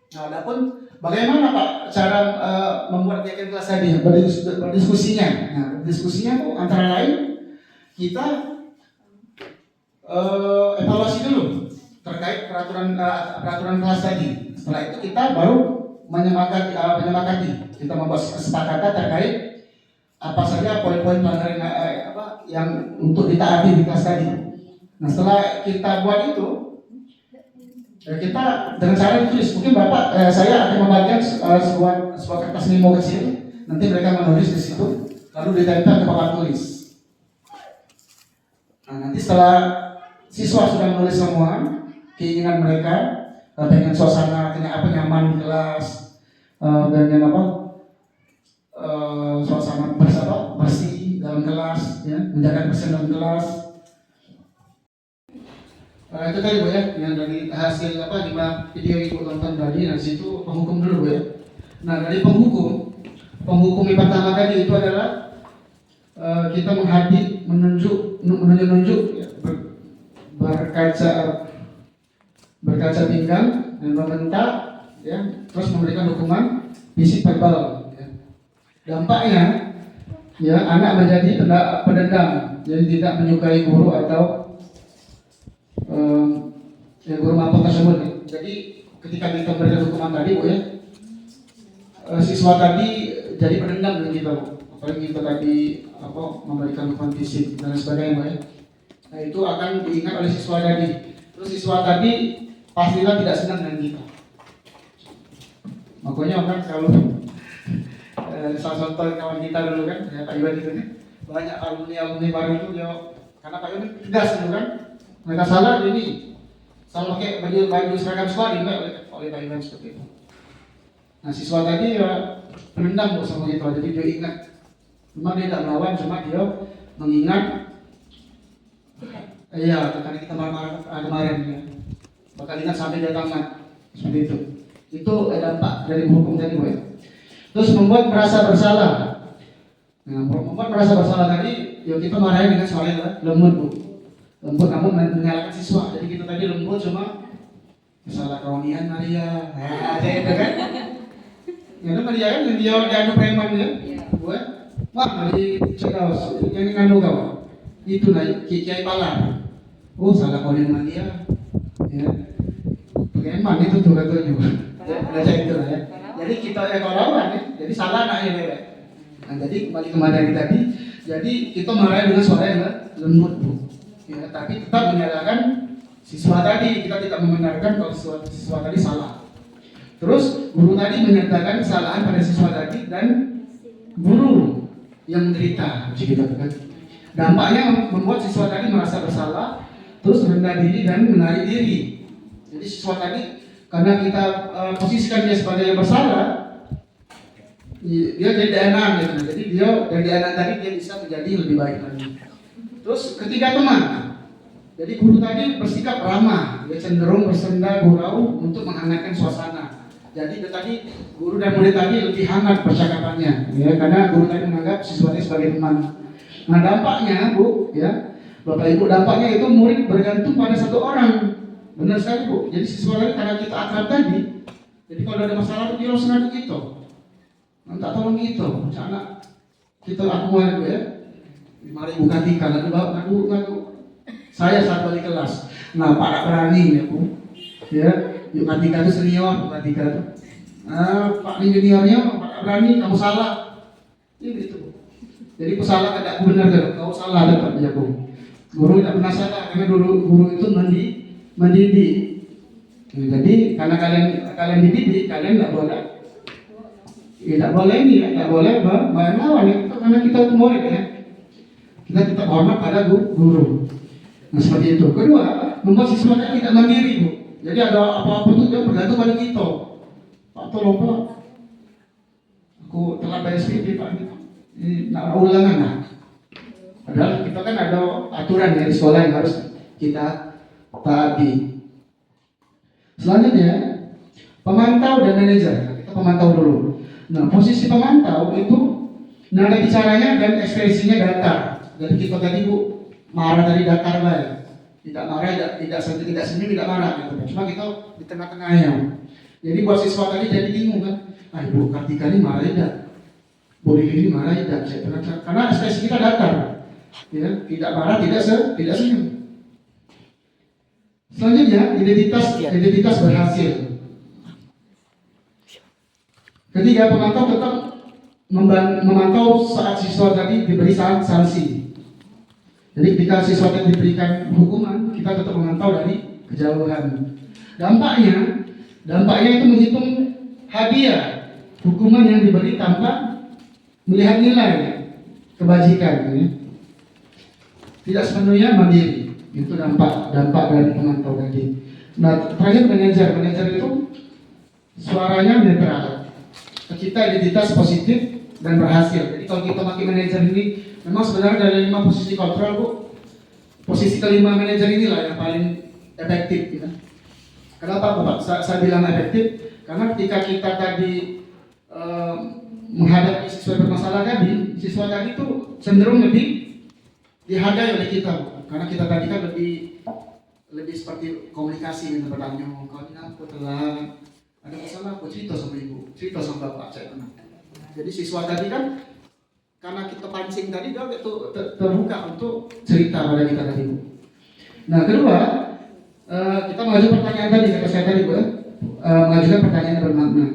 Nah, adapun bagaimana Pak cara membuat keyakinan kelas tadi berdiskusinya? Nah, berdiskusinya tuh antara lain kita evaluasi dulu terkait peraturan kelas tadi. Setelah itu kita baru menyepakati, kita membuat kesepakatan terkait apa saja poin-poin pelanggaran yang untuk ditaati di kelas tadi. Nah setelah kita buat itu, kita dengan cara ditulis. Mungkin Bapak, saya akan membagikan sebuah kertas memo kecil. Nanti mereka menulis di situ, lalu ditempel ke papan tulis. Nah nanti setelah siswa sudah menulis semua keinginan mereka, pengen suasana nyaman di kelas, pengen suasana bersih dalam kelas, ya, menjaga kebersihan dalam kelas. Itu tadi Bu ya, yang dari hasil 5 video Ibu tonton tadi, dari situ penghukum dulu Bu ya. Nah dari penghukum yang pertama tadi itu adalah kita menunjuk ya, berkaca pinggang dan membentak, ya, terus memberikan hukuman fisik verbal. Ya. Dampaknya, ya, anak menjadi pendendam, jadi tidak menyukai guru atau guru mapel tersebut. Ya. Jadi ketika kita memberikan hukuman tadi, Bu ya, siswa tadi jadi pendendam dengan kita, apalagi kita tadi memberikan hukuman fisik dan sebagainya, Bu ya. Nah itu akan diingat oleh siswa tadi. Terus siswa tadi pastilah tidak senang dengan kita. Makanya kan kalau salah contoh kawan kita dulu kan, ya, Pak Iwan itu kan, banyak alumni baru itu dia, karena Pak Iwan tegas dulu kan, mereka salah ini, salah pakai baju seragam sekolah oleh Pak Iwan seperti itu. Nah siswa tadi ya pendendam sama kita, jadi dia ingat, cuma dia tidak melawan, cuma dia mengingat. Iya, karena kita marah kemarin ya. Bakal ingat sampai dia tamat. Seperti itu. Itu dampak dari hukum tadi, Bu ya. Terus membuat merasa bersalah. Nah, membuat merasa bersalah tadi, ya kita marahin dengan suara yang lembut, Bu. Lembut namun menyalahkan siswa. Jadi kita tadi lembut cuma salah kaunian Maria. Nah, ada itu kan? Ya itu Maria kan dia diadu preman ya. Bu ya. Wah, dari Cekaus yang nganu kau. Itu naik Kiai Palang. Oh salah kaunian Maria. Ya. Preman itu tuh katanya. Baca itu lah ya. Jadi kita lawan ya. Jadi salah anaknya bebek. Nah, jadi kembali ke materi tadi. Jadi kita marahin dengan suara yang lembut, Bu. Ya, tapi tetap menyalahkan siswa tadi. Kita tidak membenarkan kalau siswa tadi salah. Terus guru tadi menyatakan kesalahan pada siswa tadi dan guru yang menderita. Kan? Dampaknya membuat siswa tadi merasa bersalah, terus rendah diri dan menarik diri. Jadi siswa tadi karena kita posisikan dia sebagai yang bersalah, dia jadi enak gitu. Jadi dia dari enak tadi dia bisa menjadi lebih baik lagi. Terus ketiga teman, jadi guru tadi bersikap ramah, dia cenderung bersenda gurau untuk menghangatkan suasana. Jadi tadi guru dan murid tadi lebih hangat percakapannya, ya, karena guru tadi menganggap siswanya sebagai teman. Nah dampaknya, Bu, ya, Bapak Ibu, dampaknya itu murid bergantung pada satu orang. Benar sekali, Bu. Jadi siswa tadi karena kita akrab tadi, jadi kalau ada masalah itu dia langsung ngadu gitu. Minta tolong gitu, anak kita aku mau ya. Mari buka tika, lalu ngadu. Saya saat balik kelas. Nah, Pak berani ya, Bu. Ya, yuk Katika itu senior, Bu Katika itu. Pak juniornya, Pak berani, kamu salah. Ini gitu. Jadi aku salah, tidak benar kan? Kau salah dapat ya, Bu. Guru tidak pernah salah, karena guru itu mendidik. Jadi karena kalian dididik, kalian tidak boleh. Tidak boleh ini ya, tidak boleh melawan ya, karena kita itu murid ya. Kita tetap hormat pada guru. Nah seperti itu. Kedua, membuat siswanya tidak mandiri, Bu. Jadi ada apa-apa itu dia bergantung pada kita. Pak tolong Pak, aku telah bayar SPP Pak. Ini nak ulangan lah. Padahal kita kan ada aturan dari sekolah yang harus kita taati. Selanjutnya, pemantau dan manajer. Kita pemantau dulu. Nah, posisi pemantau itu nada bicaranya dan ekspresinya datar. Jadi kita tadi Bu marah tadi datar lah ya. Tidak marah, tidak senyum, tidak marah gitu. Cuma kita di tengah-tengahnya. Jadi buat siswa tadi jadi bingung kan. Ibu Kartika ini marah tidak? Boleh ini marah tidak? Karena ekspresi kita datar. Ya, tidak marah, tidak senyum. Selanjutnya, identitas berhasil. Ketiga, pemantau tetap memantau saat siswa tadi diberi sanksi. Jadi ketika siswa tadi diberikan hukuman, kita tetap memantau dari kejauhan. Dampaknya itu menghitung hadiah hukuman yang diberi tanpa melihat nilai kebajikan. Ya. Tidak sepenuhnya mandiri. Itu dampak dari pemantau tadi. Nah, terakhir manajer itu suaranya netral. Kita identitas positif dan berhasil. Jadi kalau kita pakai manajer ini, memang sebenarnya dari 5 posisi kontrol, Bu, posisi kelima manajer inilah yang paling efektif. Ya. Kenapa, Bapak? Saya bilang efektif karena ketika kita tadi menghadapi siswa bermasalah tadi, siswa tadi itu cenderung lebih dihargai oleh kita, Bu. Karena kita tadi kan lebih seperti komunikasi dengan bertanya, kau ini aku telah ada masalah, aku cerita sama ibu, cerita sama bapak, saya tenang. Jadi siswa tadi kan karena kita pancing tadi dia terbuka untuk cerita pada kita tadi, Bu. Nah, kedua, kita mengajukan pertanyaan tadi, kata saya tadi, Bu, mengajukan pertanyaan yang bermakna.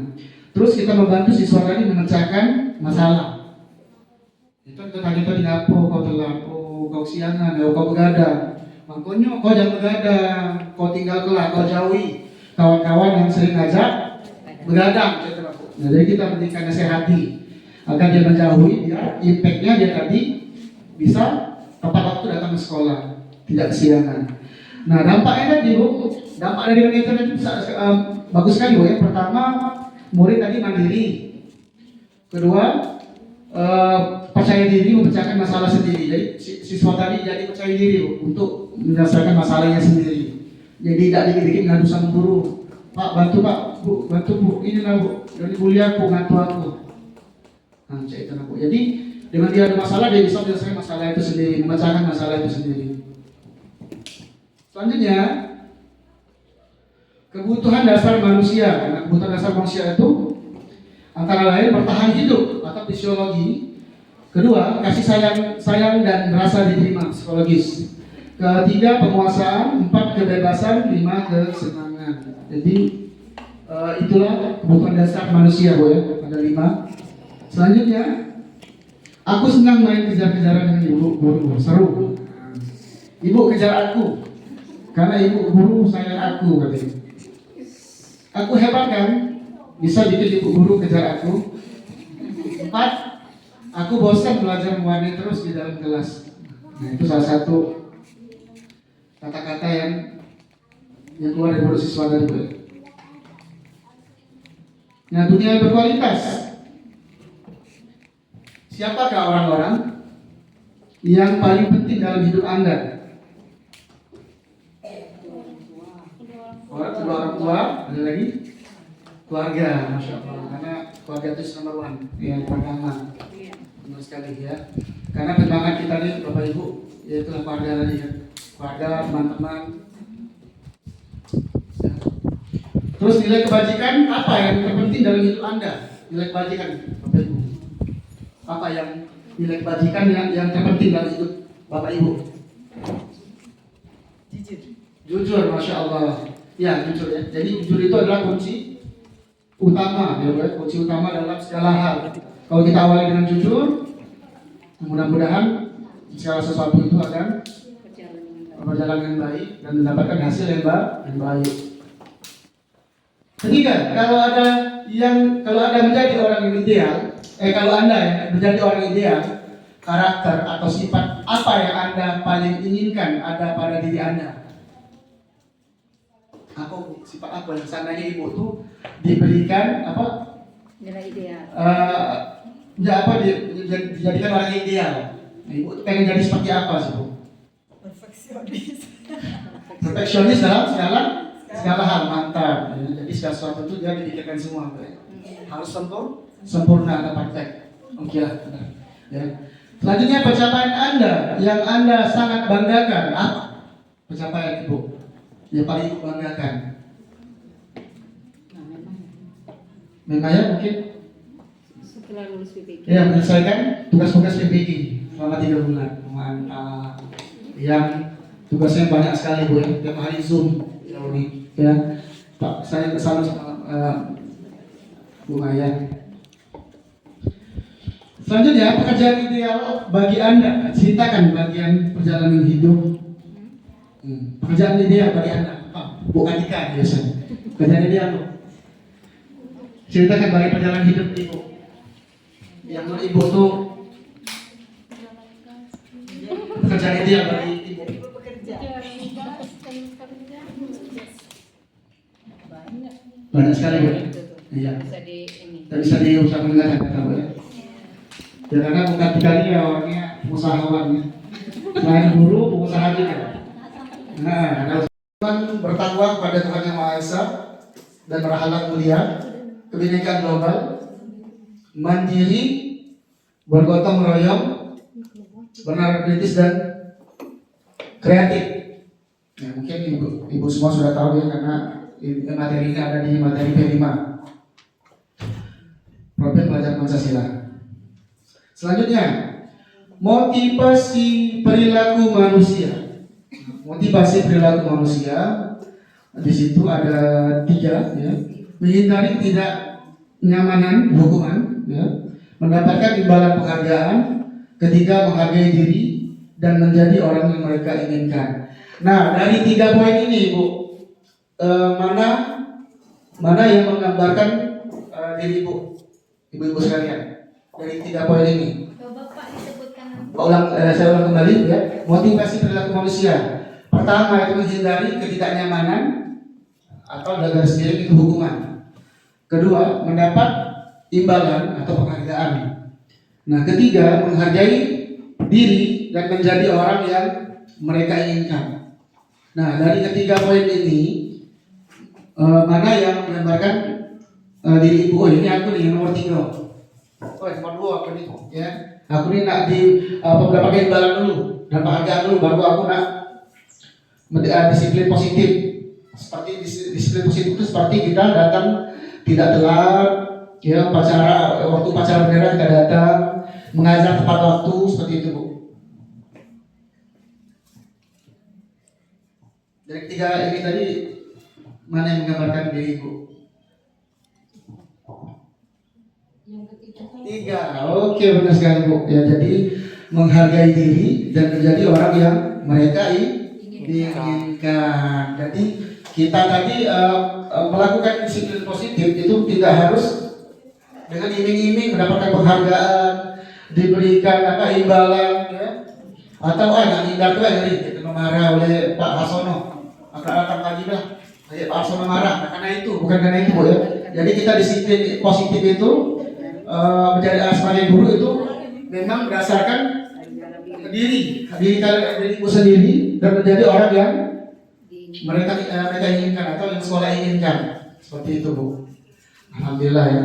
Terus kita membantu siswa tadi memecahkan masalah. Itu kita tanya tadi, apa kau telah, kau siangan, kau begadang. Makanya kau jangan begadang, kau tinggal kelak, kau jauhi kawan-kawan yang sering ngajak begadang. Nah, jadi kita berikan nasihati agar dia menjauhi, biar impactnya dia tadi bisa tepat waktu datang ke sekolah, tidak kesiangan. Nah, dampaknya tadi, Bu, dampak dari manajer itu bagus sekali, Bu. Yang pertama, murid tadi mandiri. Kedua, percaya diri memecahkan masalah sendiri. Jadi siswa tadi jadi percaya diri, Bu, untuk menyelesaikan masalahnya sendiri. Jadi tidak dikit-dikit ngadu sama guru. Pak, bantu Pak, Bu, bantu Bu, ini lah Bu, dari kuliah Bu, bantu aku. Nah, cek itu Bu. Jadi dengan dia ada masalah, dia bisa menyelesaikan masalah itu sendiri, memecahkan masalah itu sendiri. Selanjutnya, kebutuhan dasar manusia. Karena kebutuhan dasar manusia itu antara lain bertahan hidup atau fisiologi. Kedua, kasih sayang dan rasa diterima psikologis. Ketiga, penguasaan. 4, kebebasan. 5, kesenangan. Jadi itulah kebutuhan dasar manusia, Bu, ya. Ada 5. Selanjutnya, aku senang main kejar-kejaran dengan ibu guru, seru. Ibu kejar aku karena ibu guru sayang aku, katanya. Aku hebat kan, bisa bikin ibu guru kejar aku. 4, aku bosan belajar mewarnai terus di dalam kelas. Nah, itu salah satu kata-kata yang keluar dari mulut siswa tadi, Bu. Nah, dunia yang berkualitas. Siapakah orang-orang yang paling penting dalam hidup Anda? Orang tua, ada lagi? Keluarga, Masya Allah. Karena keluarga itu nomor 1, yang pertama. Benar sekali, ya. Karena perjuangan kita nih, Bapak Ibu, yaitu keluarga tadi, ya. Keluarga, teman-teman. Terus nilai kebajikan apa yang terpenting dalam hidup Anda? Nilai kebajikan, Bapak Ibu. Apa yang nilai kebajikan yang terpenting dalam hidup Bapak Ibu? Jujur, Masya Allah. Ya, jujur, ya. Jadi jujur itu adalah kunci utama, ya, kunci utama dalam segala hal. Kalau kita awali dengan jujur, mudah-mudahan segala sesuatu itu akan berjalan dengan baik dan mendapatkan hasil yang baik. Ketiga, kalau Anda menjadi orang yang ideal, kalau Anda menjadi orang ideal, karakter atau sifat apa yang Anda paling inginkan ada pada diri Anda? Sifat apa yang seandainya ibu tuh diberikan Nilai ideal. Dijadikan orang yang ideal. Nah, ibu pengen jadi seperti apa sih, Bu? Perfeksionis dalam segala hal, mantap. Ya, jadi segala sesuatu itu dia dipikirkan semua, Bu. Harus sempurna atau perfect. Oke lah. Ya. Selanjutnya, pencapaian Anda yang Anda sangat banggakan apa? Pencapaian Ibu yang paling Ibu banggakan. Memang ya mungkin Setelah lulus PPG. ya menyelesaikan tugas-tugas PPG selama 3 bulan. Mantap. Yang tugasnya banyak sekali Bu ya, tiap hari Zoom ya ini ya. Pak, saya kesana sama Bu Maya. Selanjutnya pekerjaan ideal bagi Anda, ceritakan bagian perjalanan hidup. Pekerjaan ideal bagi Anda, Bu Atika biasanya. Pekerjaan ideal Bu. Ceritakan bagi perjalanan hidup Ibu. Yang menurut Ibu tuh pekerjaan ideal bagi Ibu. Banyak sekali Bu. Iya. Tak bisa diusahakan dengan kata Bu ya. Ya karena bukan sekali ya orangnya usahawan ya. Selain guru, pengusaha juga. Nah, kalau Tuhan bertakwa kepada Tuhan Yang Maha Esa dan berhalal mulia, kebinekaan global, mandiri, bergotong royong, benar kritis dan kreatif. Ya, mungkin ibu semua sudah tahu ya karena materi ini ada di materi P5. Profil Pelajar Pancasila. Selanjutnya, motivasi perilaku manusia. Motivasi perilaku manusia di situ ada 3 ya. Menghindari tidak nyamanan hukuman ya. Mendapatkan imbalan penghargaan, ketiga menghargai diri dan menjadi orang yang mereka inginkan. Nah, dari 3 poin ini Bu, mana yang menggambarkan diri Ibu? Ibu-ibu sekalian, dari 3 poin ini. Bapak disebutkan. Saya ulang kembali ya. Motivasi perilaku manusia. Pertama itu menghindari ketidaknyamanan atau dalam garis miring itu hukuman. Kedua, mendapat imbalan atau penghargaan. Nah, ketiga, menghargai diri dan menjadi orang yang mereka inginkan. Nah, dari ketiga poin ini, mana yang menggambarkan diri Ibu? Oh, ini aku nih nomor 3. Oh, nomor 2 aku nih ya. Aku nih nak mendapatkan imbalan dulu dan penghargaan dulu, baru aku nak disiplin positif. Seperti disiplin positif itu seperti kita datang tidak telat, ya waktu upacara bendera kita datang, mengajar tepat waktu, seperti itu Bu. Dari 3 ini tadi mana yang menggambarkan diri Bu? 3, oke benar sekali Bu. Ya, jadi menghargai diri dan menjadi orang yang mereka inginkan. Jadi kita tadi melakukan disiplin positif itu tidak harus dengan iming-iming mendapatkan penghargaan, diberikan imbalan, ya. Atau yang indah tuh yang marah oleh Pak Hasono, akan lagi lah, Pak Hasono marah. Karena itu, bukan karena itu Bu ya. Jadi kita disiplin positif itu menjadi sebagai guru itu memang berdasarkan diriku sendiri dan menjadi orang yang mereka inginkan atau yang sekolah inginkan, seperti itu Bu. Alhamdulillah ya.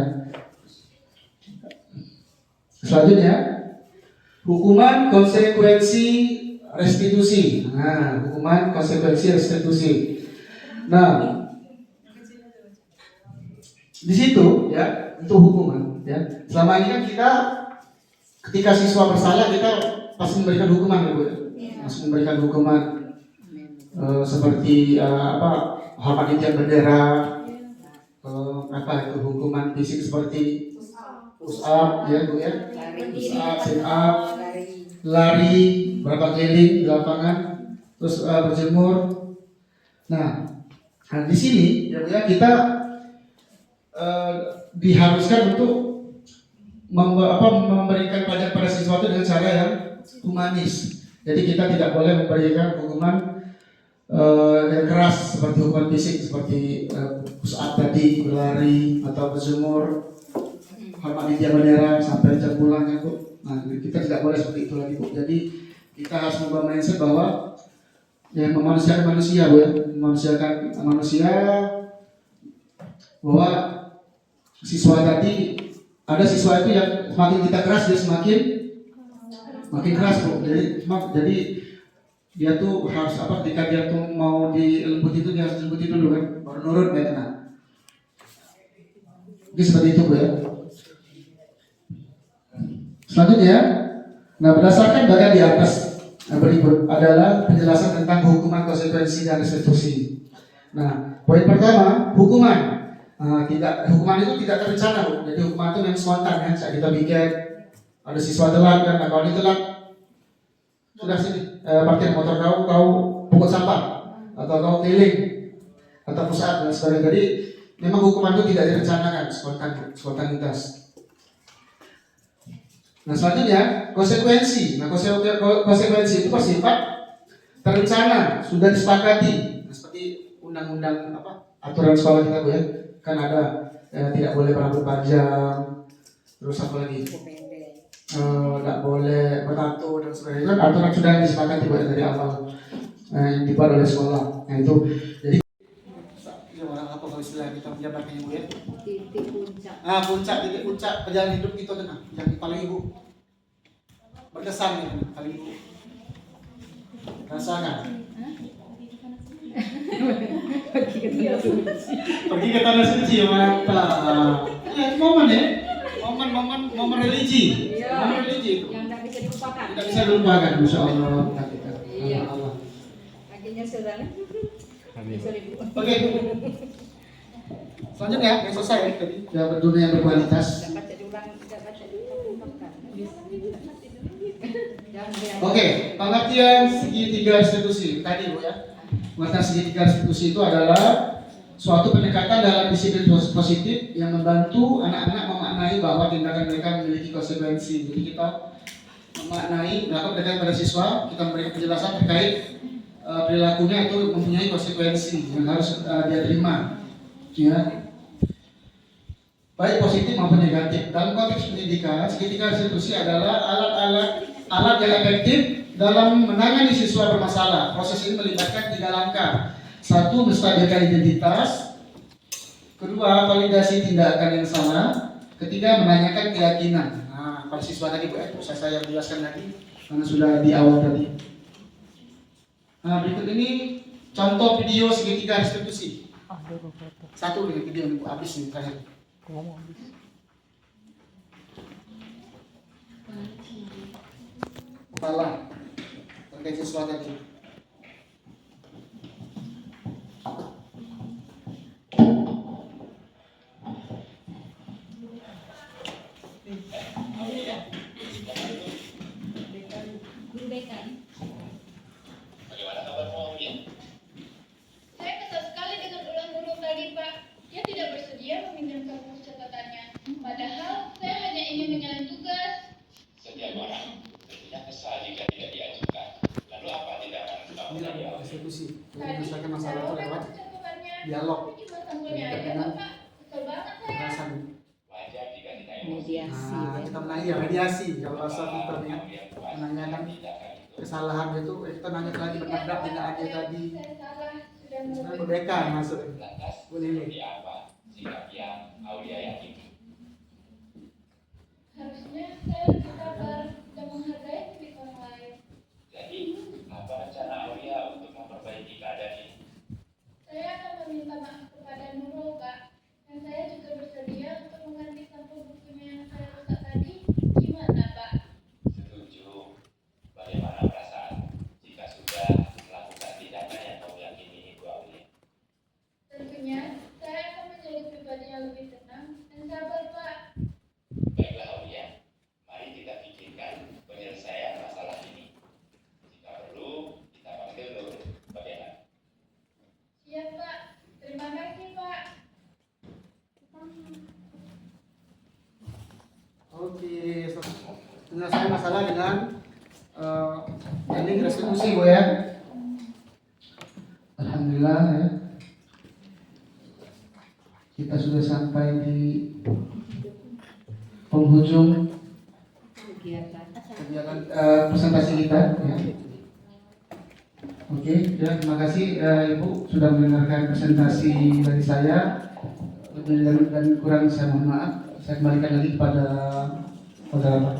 Selanjutnya, hukuman konsekuensi restitusi. Nah, hukuman konsekuensi restitusi. Nah, di situ ya itu hukuman. Ya. Selama ini kan kita ketika siswa bersalah kita pasti memberikan hukuman ya Bu. Pasti memberikan hukuman seperti hormati tiang bendera, itu hukuman fisik seperti push up ya Bu ya, push up, sit up, lari berapa keliling di lapangan, terus berjemur. Nah di sini ya Bu ya kita diharuskan untuk memberikan pelajaran pada siswa itu dengan cara yang humanis. Jadi kita tidak boleh memberikan hukuman yang keras seperti hukuman fisik seperti push up tadi, berlari atau berjemur, hormati tiang bendera sampai jam pulang ya Bu. Nah, kita tidak boleh seperti itu lagi Bu. Jadi kita harus membangun mindset bahwa yang memanusiakan manusia Bu ya, memanusiakan manusia, bahwa siswa tadi ada siswa itu yang semakin kita keras dia semakin keras Bu. Jadi dia tuh harus ketika dia tuh mau dilembuti itu dia harus dilembuti dulu kan, baru nurut dia kena. Jadi seperti itu Bu ya. Selanjutnya, nah berdasarkan bagian di atas berikut adalah penjelasan tentang hukuman, konsekuensi, dan restitusi. Nah, poin pertama, hukuman. Hukuman itu tidak terencana, Bu. Jadi hukuman itu memang spontan ya. Saat kita bikin ada siswa telat kan, nah, kalau dia telat sudah sini parkir motor kau pungut sampah atau kau keliling atau pusat dan sebagainya. Jadi memang hukuman itu tidak direncanakan, spontanitas. Nah selanjutnya konsekuensi. Nah konsekuensi itu bersifat terencana, sudah disepakati. Nah, seperti undang-undang aturan sekolah kita, Bu ya. Kan ada tidak boleh berambut panjang, terus apa lagi? Tidak boleh bertato dan sebagainya. Itu aturan sudah disepakati buat dari awal yang dibuat oleh sekolah. Nah itu jadi apa kalau istilah kita menjabarkannya, Bu ya? Titik puncak. Titik puncak perjalanan hidup kita kan, yang paling ibu berkesan ya, paling ibu rasakan. Pergi ke tanah suci ya, momen religi. Iya. Momen religi itu Yang tidak bisa dilupakan. tidak bisa dilupakan, Masya Allah. Iya. Allah. Akhirnya sudah. Sorry, Bu. Oke. Selanjutnya yang selesai ya, tadi dunia yang berkualitas. Tidak baca diulang. Oke, pengertian segitiga restitusi tadi, Bu ya. Pengertian segitiga restitusi itu adalah suatu pendekatan dalam disiplin positif yang membantu anak-anak memaknai bahwa tindakan mereka memiliki konsekuensi. Jadi kita memaknai, melakukan pendekatan pada siswa, kita memberikan penjelasan terkait perilakunya itu mempunyai konsekuensi yang harus dia terima, ya. Baik positif maupun negatif. Dalam konteks pendidikan, segitiga restitusi adalah alat yang efektif dalam menangani siswa bermasalah. Proses ini melibatkan 3 langkah. 1. Menstabilkan identitas. 2. Validasi tindakan yang salah. 3. Menanyakan keyakinan. Nah, pada siswa tadi, Bu, saya jelaskan lagi karena sudah di awal tadi. Nah, berikut ini contoh video segitiga restitusi. Satu ini video yang habis ini terakhir. Salah terkait siswa tadi. Bagaimana kabarmu, Aulia? Saya kesal sekali dengan ulang guru tadi, Pak. Dia tidak bersedia meminjamkan buku catatannya. Padahal saya hanya ingin menjalani tugas. Setiap orang tentunya kesal jika tidak diajukan. Lalu apa tindakan kamu tadi, Aulia? Restitusi. Jadi Tadi menyelesaikan masalah itu saya lewat catatannya. dialog. Tapi cuma sampelnya aja, Pak. Kesel banget saya. kekerasan. Wajar jika kita Mediasi. Kita menanya mediasi kalau bahasa kita ya. Menanyakan kesalahan itu, kita nanya lagi bernadab tidak ada tadi. Saya salah. Sudah Sebenarnya merebut. merdeka masuk. Lantas, Boleh. seperti apa sikap yang Aulia yakini? Harusnya saya lebih sabar dan menghargai milik orang lain. Jadi, apa rencana Aulia untuk memperbaiki keadaan ini? Saya akan meminta maaf kepada Nurul, Pak. Dan saya juga bersedia untuk mengganti sampul bukunya yang saya rusak tadi. Gimana, Pak? Setuju. Bagaimana perasaan jika sudah melakukan tindakan yang kamu yakini itu, Aulia? Tentunya, saya akan menjadi pribadi yang lebih tenang dan sabar, Pak. Baiklah, Aulia. Mari kita pikirkan penyelesaian masalah ini. Jika perlu, kita panggil dulu. Bagaimana? Siap, Pak. Terima kasih, Pak. Oke, menyelesaikan masalah dengan ending restitusi, Bu ya. Alhamdulillah ya. Kita sudah sampai di penghujung kegiatan presentasi kita ya. Oke, ya terima kasih Ibu sudah mendengarkan presentasi dari saya. Lebih dan kurang saya mohon maaf. Saya kembalikan lagi kepada saudara.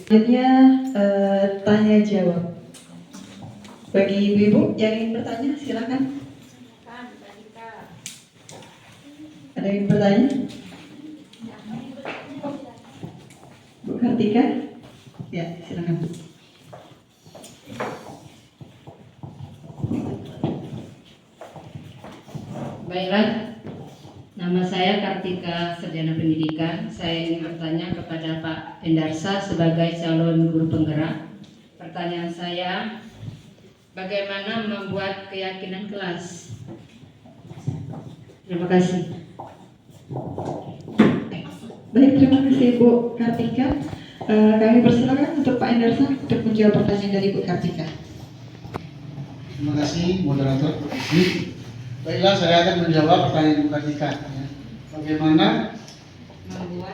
Selanjutnya tanya jawab. Bagi ibu-ibu yang ingin bertanya silakan. Ada yang bertanya? Kartika? Ya, silakan. Baiklah, nama saya Kartika Sarjana Pendidikan. Saya ingin bertanya kepada Pak Endarsa sebagai calon guru penggerak. Pertanyaan saya, bagaimana membuat keyakinan kelas? Terima kasih. Baik, terima kasih Bu Kartika. Kami persilakan untuk Pak Endarsa untuk menjawab pertanyaan dari Bu Kartika. Terima kasih moderator. Baiklah, saya akan menjawab pertanyaan Bu Kartika. Ya. Bagaimana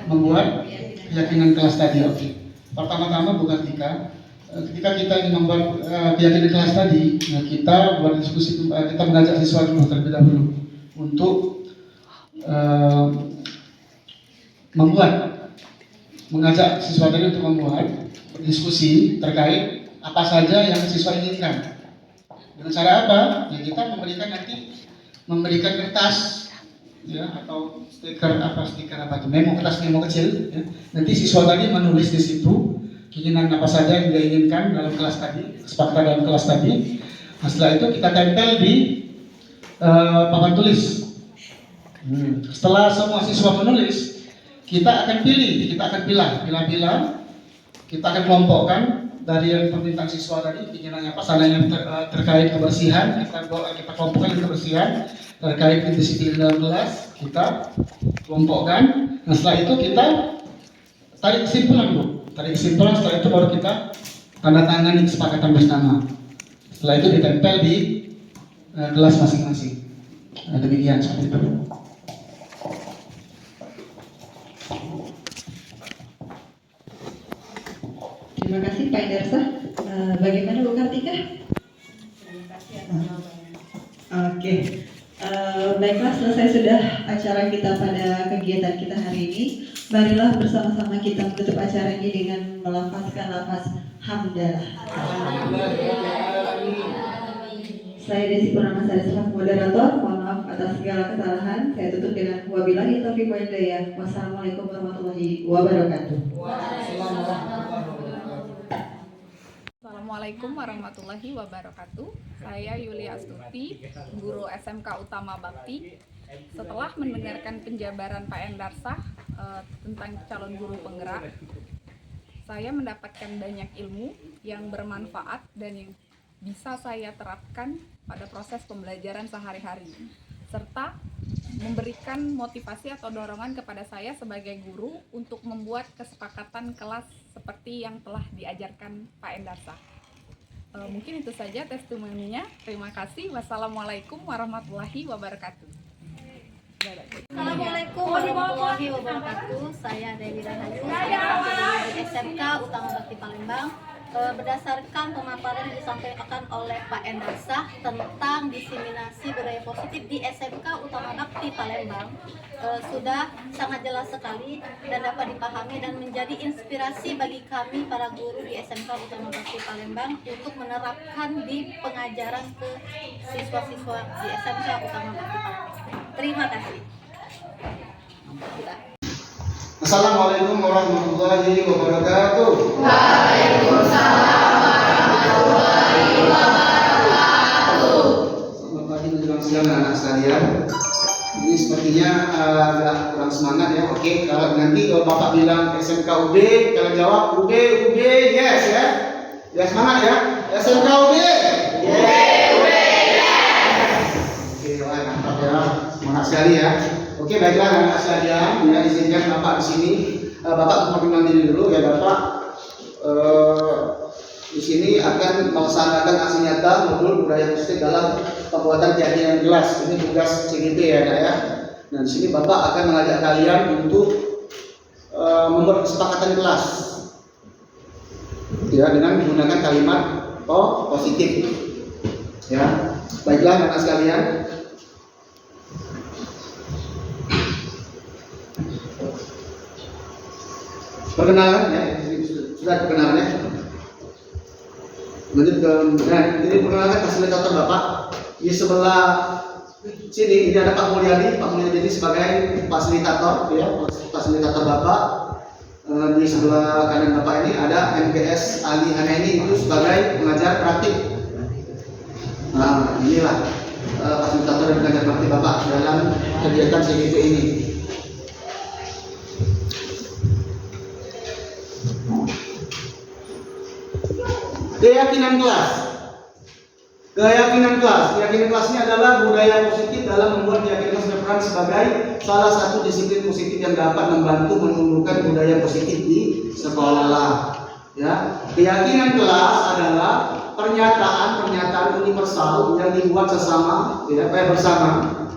membuat keyakinan kelas tadi? Oke. Pertama-tama Bu Kartika, ketika kita ingin membuat keyakinan kelas tadi, ya, kita buat diskusi, kita mengajak siswa dulu terlebih dahulu untuk mengajak siswa tadi untuk membuat diskusi terkait apa saja yang siswa inginkan. Dengan cara apa? Ya, kita memberikan kertas, ya, atau stiker apa itu, kertas memo kecil. Ya. Nanti siswa tadi menulis di situ keinginan apa saja yang dia inginkan dalam kelas tadi, kesepakatan dalam kelas tadi. Nah, setelah itu kita tempel di papan tulis. Setelah semua siswa menulis, kita akan pilah, kita akan kelompokkan dari yang permintaan siswa tadi, keinginannya apa, salahnya terkait kebersihan, kita kelompokkan kebersihan, terkait disiplin dalam kelas, kita kelompokkan. Nah, setelah itu kita tarik kesimpulan, setelah itu baru kita tanda tangan kesepakatan bersama. Setelah itu ditempel di kelas masing-masing. Demikian seperti itu. Terima kasih Pak Endarsa. Bagaimana Bu Kartika? Oke. Baiklah, selesai sudah acara kita pada kegiatan kita hari ini. Marilah bersama-sama kita menutup acara ini dengan melafazkan lafaz hamdalah. Saya Desi Purnamasari selaku moderator. Mohon maaf atas segala kesalahan. Saya tutup dengan wabillahi taufiq wal hidayah. Wassalamualaikum warahmatullahi wabarakatuh. Assalamualaikum warahmatullahi wabarakatuh. Saya Yulia Astuti, guru SMK Utama Bakti. Setelah mendengarkan penjabaran Pak Endarsa tentang calon guru penggerak, saya mendapatkan banyak ilmu yang bermanfaat dan yang bisa saya terapkan pada proses pembelajaran sehari-hari, serta memberikan motivasi atau dorongan kepada saya sebagai guru untuk membuat kesepakatan kelas seperti yang telah diajarkan Pak Endarsa. Mungkin itu saja testimoninya. Terima kasih. Wassalamualaikum warahmatullahi wabarakatuh. Assalamualaikum warahmatullahi wabarakatuh. Saya Dewi Rahayu, saya di SMK Utama Bakti Palembang. Berdasarkan pemaparan yang disampaikan oleh Pak Endarsa tentang diseminasi budaya positif di SMK Utama Bakti Palembang, sudah sangat jelas sekali dan dapat dipahami dan menjadi inspirasi bagi kami para guru di SMK Utama Bakti Palembang untuk menerapkan di pengajaran ke siswa-siswa di SMK Utama Bakti Palembang. Terima kasih. Assalamualaikum warahmatullahi wabarakatuh. Waalaikumsalam warahmatullahi wabarakatuh. Selamat pagi menjelang siang anak sekalian. Ini sepertinya agak kurang semangat ya. Oke, kalau nanti kalau Bapak bilang SMK UB, kalian jawab UB, yes ya. Ya semangat ya. SMK UB. Yes. Oke, wah mantap ya. Semangat sekali ya. Oke, baiklah anak sekalian, ya izinkan Bapak di sini. Bapak perkenalkan diri dulu ya Bapak. Di sini akan melaksanakan aksi nyata modul budaya positif dalam pembuatan keyakinan kelas. Ini tugas CGP ya Kak ya. Nah di sini Bapak akan mengajak kalian untuk membuat kesepakatan kelas, ya dengan menggunakan kalimat positif. Ya, baiklah anak sekalian. Perkenalan ya, sudah perkenalannya. Lanjut ke, nah ini perkenalkan fasilitator Bapak. Di sebelah sini ini ada Pak Mulyadi. Pak Mulyadi ini sebagai fasilitator ya, fasilitator Bapak. di sebelah kanan Bapak ini ada MGS Ali Hanaini, itu sebagai pengajar praktik. Nah, inilah fasilitator dan pengajar praktik Bapak dalam kegiatan CGP ini. Keyakinan kelas. Keyakinan kelas ini adalah budaya positif dalam membuat keyakinan kelas berperan sebagai salah satu disiplin positif yang dapat membantu menumbuhkan budaya positif di sekolah. Ya, keyakinan kelas adalah pernyataan universal yang dibuat bersama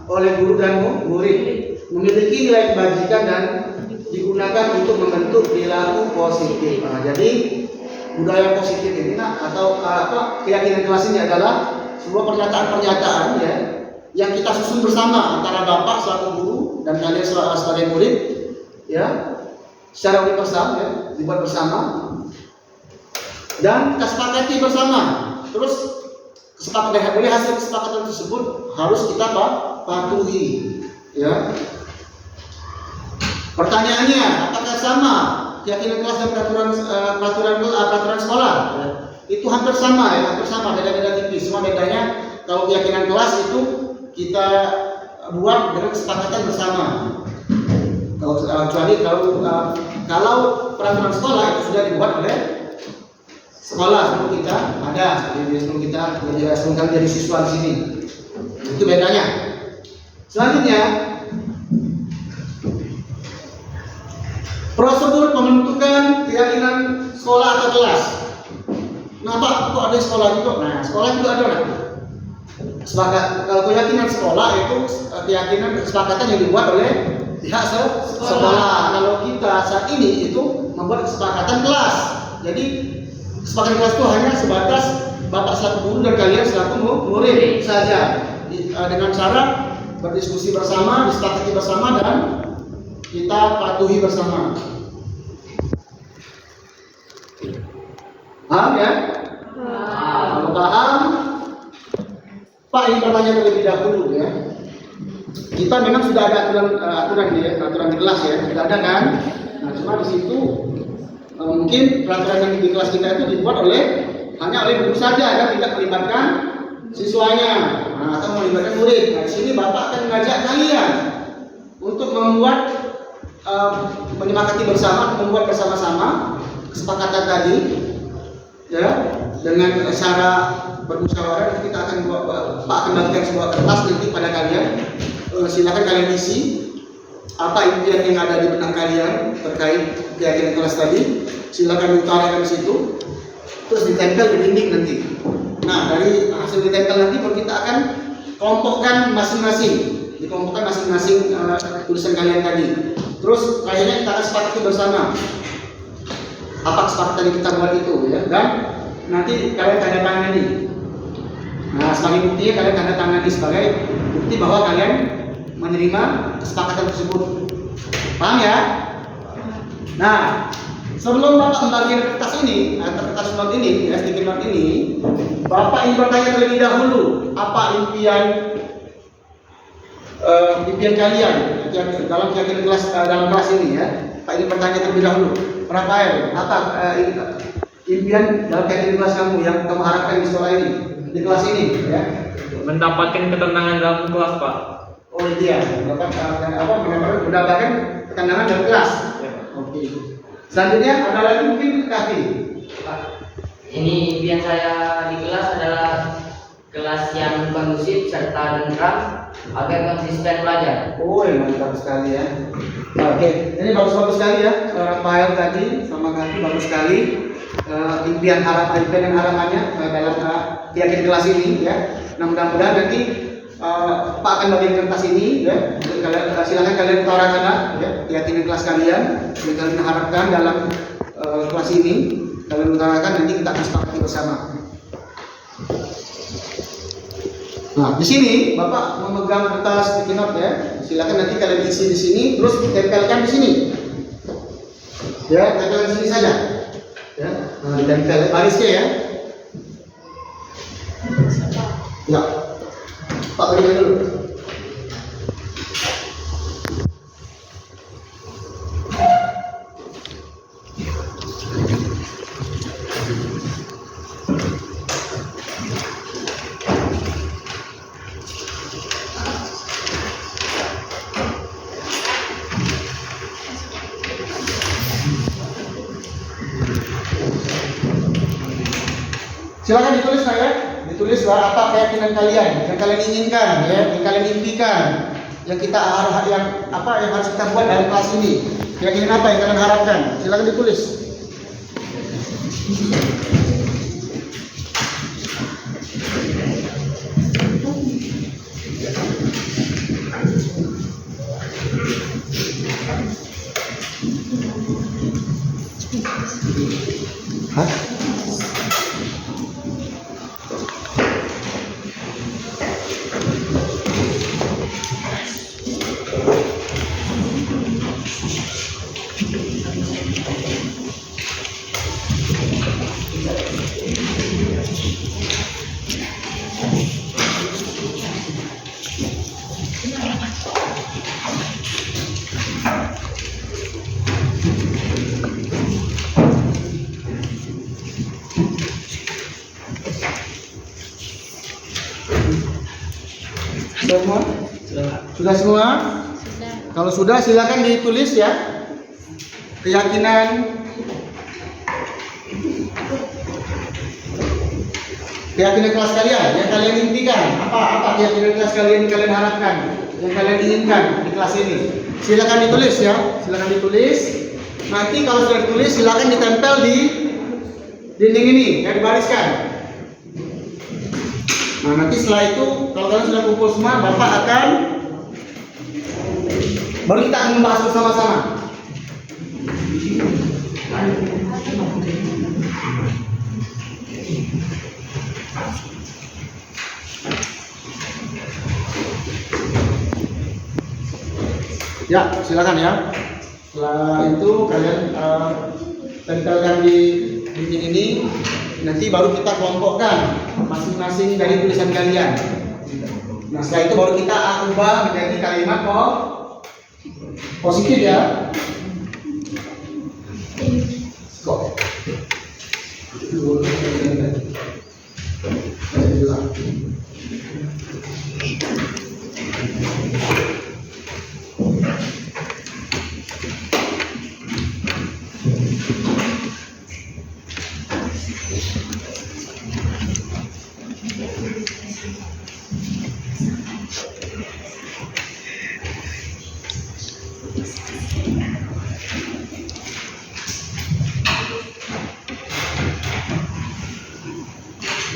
oleh guru dan murid, memiliki nilai kebajikan dan digunakan untuk membentuk perilaku positif. Nah, jadi budaya positif ini keyakinan kelas ini adalah sebuah pernyataan ya yang kita susun bersama antara Bapak selaku guru dan kalian sebagai murid ya, secara universal ya, dibuat bersama dan kesepakati bersama. Terus hasil kesepakatan tersebut harus kita patuhi ya. Pertanyaannya, apakah sama keyakinan kelas dan peraturan sekolah? Ya. Itu hampir sama ya, beda-beda tipis. Cuma bedanya kalau keyakinan kelas itu kita buat dengan kesepakatan bersama. Kecuali kalau peraturan sekolah itu sudah dibuat oleh sekolah sebelum kita ada, sebelum kami jadi siswa di sini. Itu bedanya. Selanjutnya, prosedur pembentukan keyakinan sekolah atau kelas. Nah, Pak, kok ada sekolah juga? Nah, sekolah juga ada. Kalau keyakinan sekolah itu keyakinan kesepakatan yang dibuat oleh pihak sekolah. Kalau kita saat ini itu membuat kesepakatan kelas. Jadi kesepakatan kelas itu hanya sebatas Bapak selaku guru dan kalian selaku murid saja. Dengan cara berdiskusi bersama, disepakati bersama dan kita patuhi bersama. Paham ya? Kalau paham, Pak ingin bertanya terlebih dahulu ya. Kita memang sudah ada aturan di kelas ya, sudah ada kan? Nah, cuma di situ mungkin peraturan yang di kelas kita itu dibuat hanya oleh guru saja, kan tidak melibatkan siswanya atau melibatkan murid. Nah, di sini Bapak akan mengajak kalian untuk menyepakati bersama, membuat bersama-sama kesepakatan tadi, ya, dengan cara bermusyawarah. Kita akan Pak akan bagikan sebuah kertas nanti pada kalian. Silakan kalian isi apa impian yang ada di benak kalian terkait keyakinan kelas tadi. Silakan utarakan di situ, terus ditempel di dinding nanti. Nah, dari hasil ditempel nanti baru kita akan kelompokkan masing-masing, tulisan kalian tadi. Terus kayaknya kita akan sepakati bersama apa kesepakatan yang kita buat itu ya, dan nanti kalian tanda tangani. Nah, sebagai buktinya kalian tanda tangani sebagai bukti bahwa kalian menerima kesepakatan tersebut. Paham ya? Nah, sebelum Bapak membagikan kertas ini, kertas not ini, sticky note ini, Bapak ingin bertanya terlebih dahulu, apa impian kalian dalam keyakinan kelas dalam kelas ini ya. Pak ingin bertanya terlebih dahulu, Rafael, apa impian dalam keyakinan kelas kamu yang kamu harapkan di sekolah ini, di kelas ini ya? Mendapatkan ketenangan dalam kelas, Pak. Oh iya, mendapatkan ketenangan dalam kelas. Ya, oke. Selanjutnya ada lagi mungkin Kavi. Pak, ini impian saya di kelas adalah kelas yang kondusif serta tentram agar konsisten belajar. Oh, mantap sekali ya. Oke, ini bagus sekali ya. Rafael tadi sama Kavi bagus sekali. Impian dan harapannya dalam keyakinan kelas ini ya. Nah, mudah-mudahan nanti Pak akan bagikan kertas ini ya. Silakan kalian utarakan ya keyakinan kelas kalian yang kalian harapkan dalam kelas ini. Kalian utarakan, nanti kita akan sepakati bersama. Nah, di sini Bapak memegang kertas sticky note ya. Silakan nanti kalian isi di sini, terus tempelkan di sini. Ya, tempelkan di sini saja. Ya, nah, ditempel barisnya ya. Ya, Pak berikan dulu. Silakan ditulis Pak ya. Ditulis apa keyakinan kalian, yang kalian inginkan, ya, yang kalian impikan, yang kita yang harus kita buat dalam kelas ini. Keyakinan apa yang kalian harapkan? Silakan ditulis. Hah? Semua? Sudah semua? Sudah. Kalau sudah silakan ditulis ya. Keyakinan kelas kalian yang kalian impikan. Apa keyakinan kelas kalian yang kalian harapkan, yang kalian inginkan di kelas ini. Silakan ditulis ya. Silakan ditulis. Nanti kalau sudah ditulis silakan ditempel di dinding ini, ya, dibariskan. Nah, nanti setelah itu kalau kalian sudah kumpul semua, Bapak akan baru kita akan membahas bersama-sama. Ya, silakan ya. Setelah itu kalian tempelkan di dinding ini. Nanti baru kita kelompokkan masing-masing dari tulisan kalian. Nah, setelah itu baru kita ubah menjadi kalimat positif ya. Kok?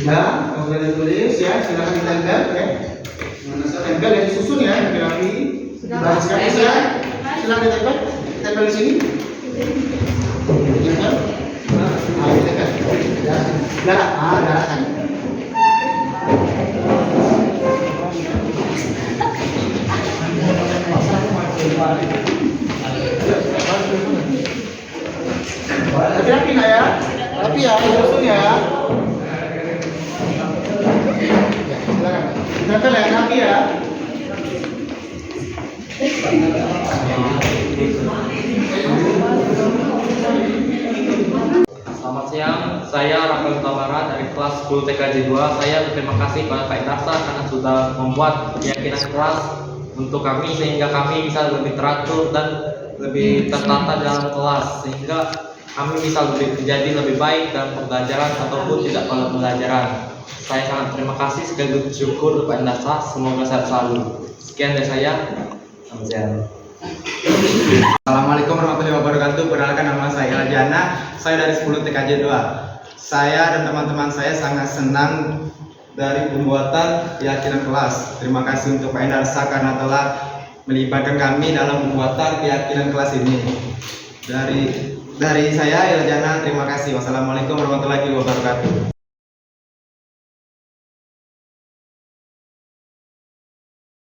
Ya, kalau sudah ditulis ya, silakan ditempel ya. Nah, saya tempel ya, disusun ya, rapi-rapi. Dibariskan ya, silakan ditempel. Tempel di sini. Tempel. Nah, ditempel. Ya, darahkan. Rapi-rapi ya, rapi ya, disusun ya. Tempel yang rapi ya. Selamat siang, saya Rafael Tabara dari kelas 10 TKJ 2. Saya berterima kasih kepada Pak Endarsa karena sudah membuat keyakinan kelas untuk kami sehingga kami bisa lebih teratur dan lebih tertata dalam kelas, sehingga kami bisa menjadi lebih baik dalam pembelajaran ataupun tidak pada pembelajaran. Saya sangat terima kasih sekaligus bersyukur Pak Endarsa, semoga sehat selalu. Sekian dari saya. Selamat siang. Assalamualaikum warahmatullahi wabarakatuh. Perkenalkan, nama saya Iljana. Saya dari 10 TKJ 2. Saya dan teman-teman saya sangat senang dari pembuatan keyakinan kelas. Terima kasih untuk Pak Endarsa karena telah melibatkan kami dalam pembuatan keyakinan kelas ini. Dari saya Iljana, terima kasih. Wassalamualaikum warahmatullahi wabarakatuh.